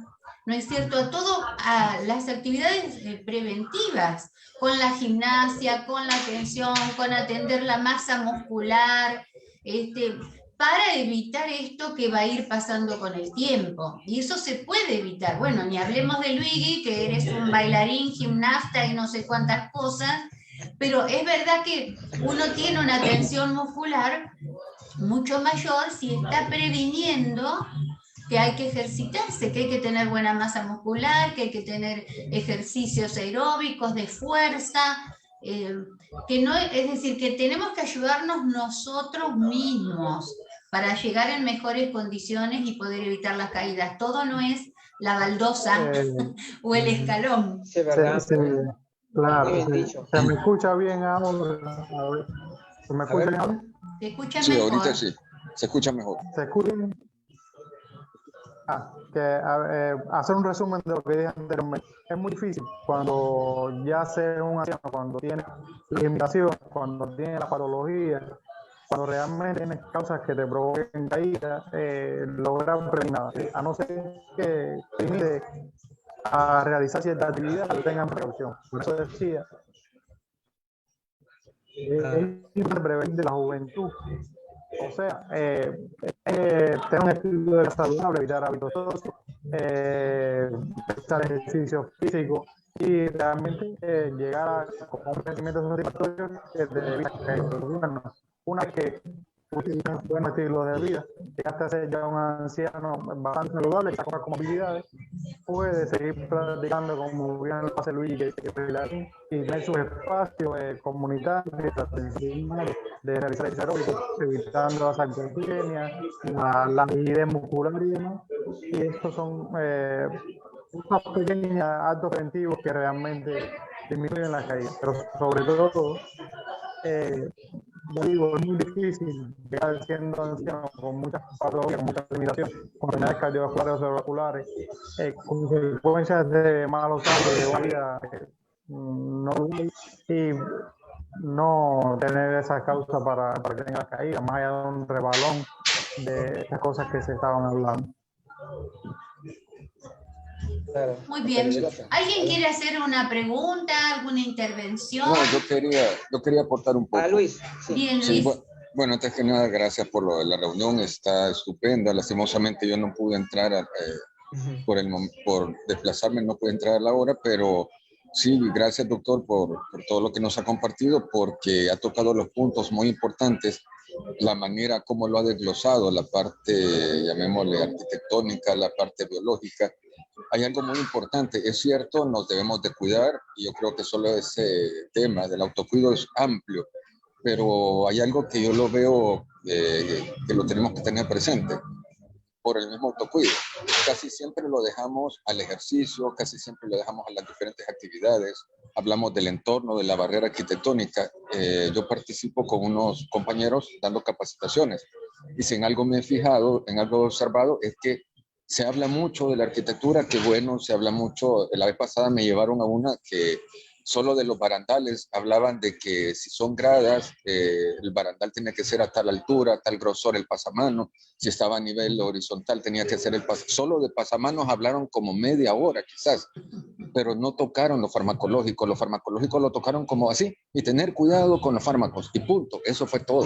¿no es cierto?, a las actividades preventivas, con la gimnasia, con la atención, con atender la masa muscular, para evitar esto que va a ir pasando con el tiempo. Y eso se puede evitar. Bueno, ni hablemos de Luigi, que eres un bailarín, gimnasta y no sé cuántas cosas, pero es verdad que uno tiene una tensión muscular mucho mayor si está previniendo que hay que ejercitarse, que hay que tener buena masa muscular, que hay que tener ejercicios aeróbicos de fuerza, que no, es decir, que tenemos que ayudarnos nosotros mismos para llegar en mejores condiciones y poder evitar las caídas. Todo no es la baldosa o el escalón. Sí, ¿verdad? Sí, claro. ¿Se me escucha bien ahora? A ver, ¿se me escucha bien ahora? ¿Se escucha sí, mejor? Ahorita sí. Se escucha mejor. ¿Se escucha bien? Hacer un resumen de lo que dije anteriormente. Es muy difícil cuando ya sea un anciano, cuando tiene limitación, cuando tiene la patología, cuando realmente tienes causas que te provoquen caídas, lograr prevenir, a no ser que te limite a realizar cierta actividad que tengan precaución. Por eso decía, es importante prevenir de la juventud. O sea, tener un estilo de vida saludable, evitar hábitos tóxicos, realizar ejercicio físico y realmente llegar a un crecimiento satisfactorio de vida. Bueno, una vez que un buen estilo de vida, llegaste a ser ya un anciano bastante saludable, con comorbilidades, puede seguir practicando como bien lo hace Luis y tener su espacio comunitario de realizar el aeróbico, evitando las sarcopenias, la rigidez muscular y demás. Y estos son unos pequeños actos preventivos que realmente disminuyen la caída, pero sobre todo yo digo, es muy difícil llegar siendo anciano con muchas patologías, con muchas limitaciones, con enfermedades cardiovasculares o cerebrovasculares, consecuencias de malos hábitos de vida no, y no tener esa causa para que tenga caída, más allá de un rebalón de esas cosas que se estaban hablando. Muy bien. ¿Alguien quiere hacer una pregunta, alguna intervención? No, yo quería aportar un poco. Luis. Sí. Bien, Luis. Sí, bueno, antes que nada, gracias por lo de la reunión, está estupenda. Lastimosamente yo no pude entrar por desplazarme, no pude entrar a la hora, pero sí, gracias doctor por todo lo que nos ha compartido, porque ha tocado los puntos muy importantes, la manera como lo ha desglosado, la parte, llamémosle arquitectónica, la parte biológica. Hay algo muy importante, es cierto, nos debemos de cuidar, y yo creo que solo ese tema del autocuido es amplio, pero hay algo que yo lo veo que lo tenemos que tener presente por el mismo autocuido. Casi siempre lo dejamos al ejercicio, casi siempre lo dejamos a las diferentes actividades. Hablamos del entorno, de la barrera arquitectónica. Yo participo con unos compañeros dando capacitaciones y si en algo me he fijado, en algo observado, es que se habla mucho de la arquitectura, que bueno, se habla mucho. La vez pasada me llevaron a una que solo de los barandales hablaban de que si son gradas, el barandal tiene que ser a tal altura, tal grosor el pasamano. Si estaba a nivel horizontal tenía que ser el pasamano. Solo de pasamanos hablaron como media hora quizás, pero no tocaron lo farmacológico. Lo farmacológico lo tocaron como así, y tener cuidado con los fármacos, y punto. Eso fue todo.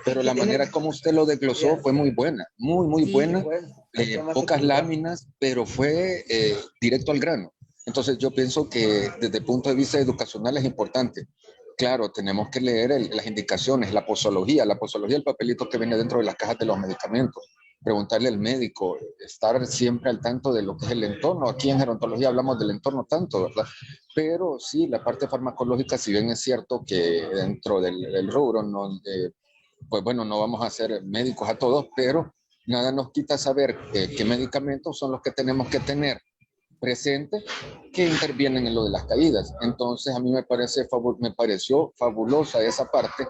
Pero la manera como usted lo desglosó fue muy buena, muy buena. Pocas láminas, pero fue directo al grano. Entonces yo pienso que desde el punto de vista educacional es importante. Claro, tenemos que leer las indicaciones, la posología, el papelito que viene dentro de las cajas de los medicamentos, preguntarle al médico, estar siempre al tanto de lo que es el entorno. Aquí en gerontología hablamos del entorno tanto, ¿verdad? Pero sí, la parte farmacológica, si bien es cierto que dentro del rubro, no, pues bueno, no vamos a ser médicos a todos, pero nada nos quita saber qué medicamentos son los que tenemos que tener presente que intervienen en lo de las caídas. Entonces a mí me pareció fabulosa esa parte,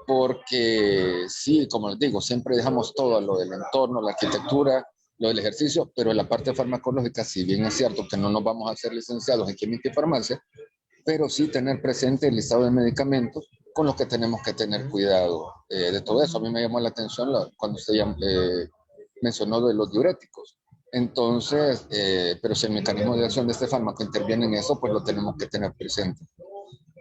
porque sí, como les digo, siempre dejamos todo lo del entorno, la arquitectura, lo del ejercicio, pero la parte farmacológica, si bien es cierto que no nos vamos a hacer licenciados en química y farmacia, pero sí tener presente el listado de medicamentos con los que tenemos que tener cuidado de todo eso. A mí me llamó la atención cuando usted mencionó de los diuréticos. Entonces, pero si el mecanismo de acción de este fármaco interviene en eso, pues lo tenemos que tener presente.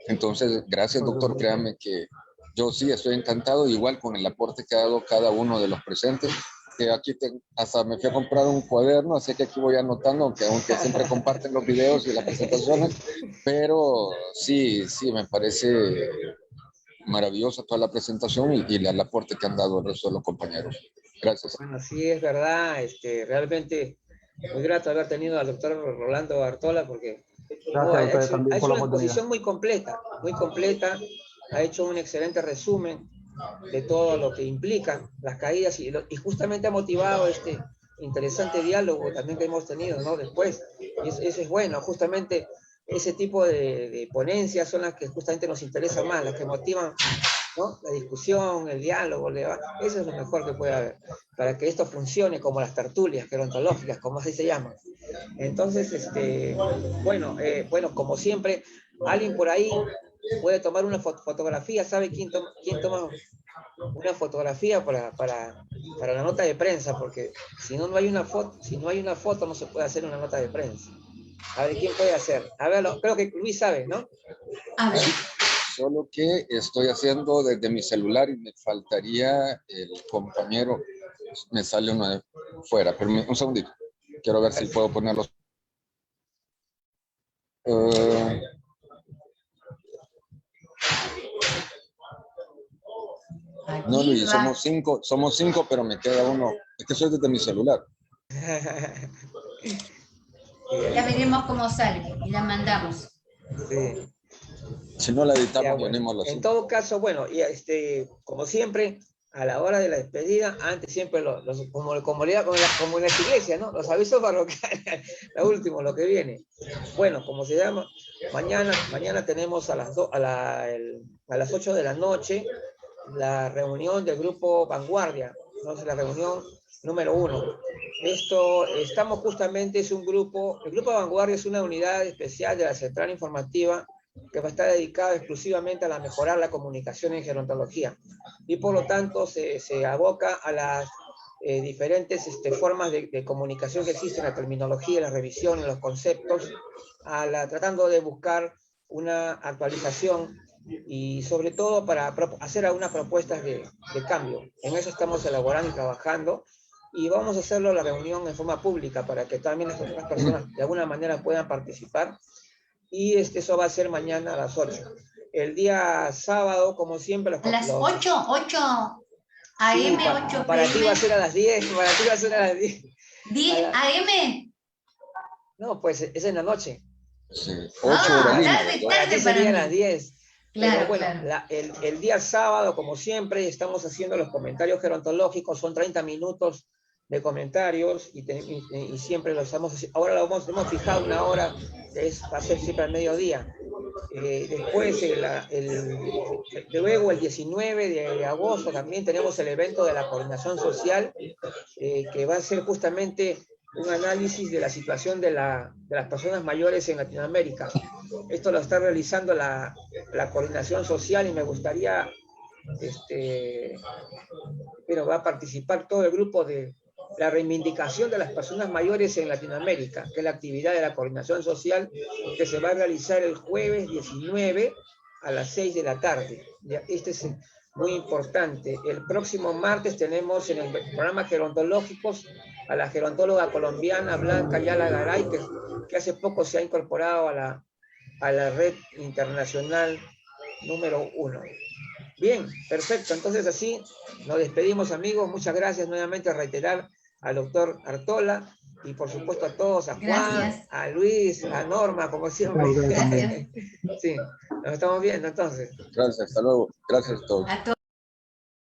Entonces, gracias doctor, créame que yo sí estoy encantado, igual con el aporte que ha dado cada uno de los presentes, que aquí hasta me fui a comprar un cuaderno, así que aquí voy anotando, aunque siempre comparten los videos y las presentaciones, pero sí, me parece maravillosa toda la presentación y el aporte que han dado el resto de los compañeros. Gracias. Bueno, sí, es verdad, realmente muy grato haber tenido al doctor Rolando Artola, porque ha hecho una exposición muy completa, ha hecho un excelente resumen de todo lo que implica las caídas y justamente ha motivado este interesante diálogo también que hemos tenido, ¿no? Después, y eso es bueno, justamente ese tipo de ponencias son las que justamente nos interesan más, las que motivan, ¿no? La discusión, el diálogo, eso es lo mejor que puede haber, para que esto funcione como las tertulias gerontológicas, como así se llaman. Entonces, bueno, como siempre, alguien por ahí puede tomar una fotografía. ¿Sabe quién toma una fotografía para la nota de prensa? Porque si no hay una foto, no se puede hacer una nota de prensa. A ver, ¿quién puede hacer? A ver, creo que Luis sabe, ¿no? A ver. Solo que estoy haciendo desde mi celular y me faltaría el compañero. Me sale uno de fuera, pero un segundito. Quiero ver si puedo ponerlos. No, Luis, somos cinco, pero me queda uno. Es que soy desde mi celular. Ya veremos cómo sale y la mandamos. Sí. Si no la editamos, Ya, bueno. ponemos los... En todo caso, bueno, y como siempre, a la hora de la despedida, antes siempre, como en las iglesias, ¿no? Los avisos parroquiales, lo último, lo que viene. Bueno, como se llama, mañana tenemos a las 8 de la noche la reunión del grupo Vanguardia, entonces la reunión número 1. Estamos justamente, el grupo Vanguardia es una unidad especial de la Central Informativa que va a estar dedicada exclusivamente a mejorar la comunicación en gerontología y por lo tanto se aboca a las diferentes formas de comunicación que existen, la terminología, la revisión, los conceptos, tratando de buscar una actualización y sobre todo para hacer algunas propuestas de cambio. En eso estamos elaborando y trabajando y vamos a hacerlo la reunión en forma pública para que también las otras personas de alguna manera puedan participar y eso va a ser mañana a las 8. El día sábado, como siempre... A las 8 AM, sí, 8 para ti va a ser a las 10, para ti va a ser a las 10. 10 AM. No, pues es en la noche. Sí, 8 horas. Tarde serían las 10. Claro, pero bueno, claro. El día sábado, como siempre, estamos haciendo los comentarios gerontológicos, son 30 minutos de comentarios y siempre lo estamos haciendo. Ahora hemos fijado una hora, va a ser siempre al mediodía. Después, luego el 19 de agosto también tenemos el evento de la coordinación social, que va a ser justamente un análisis de la situación de las personas mayores en Latinoamérica. Esto lo está realizando la coordinación social y me gustaría, pero va a participar todo el grupo de la reivindicación de las personas mayores en Latinoamérica, que es la actividad de la coordinación social que se va a realizar el jueves 19 a las 6 de la tarde. Este es muy importante. El próximo martes tenemos en el programa Gerontológicos a la gerontóloga colombiana Blanca Ayala Garay, que hace poco se ha incorporado a la red internacional número 1. Bien, perfecto. Entonces así nos despedimos, amigos. Muchas gracias nuevamente, a reiterar al doctor Artola y por supuesto a todos, a Juan, Gracias. a Luis, a Norma, como siempre. Gracias. Sí, nos estamos viendo entonces. Gracias, hasta luego. Gracias a todos. A todos.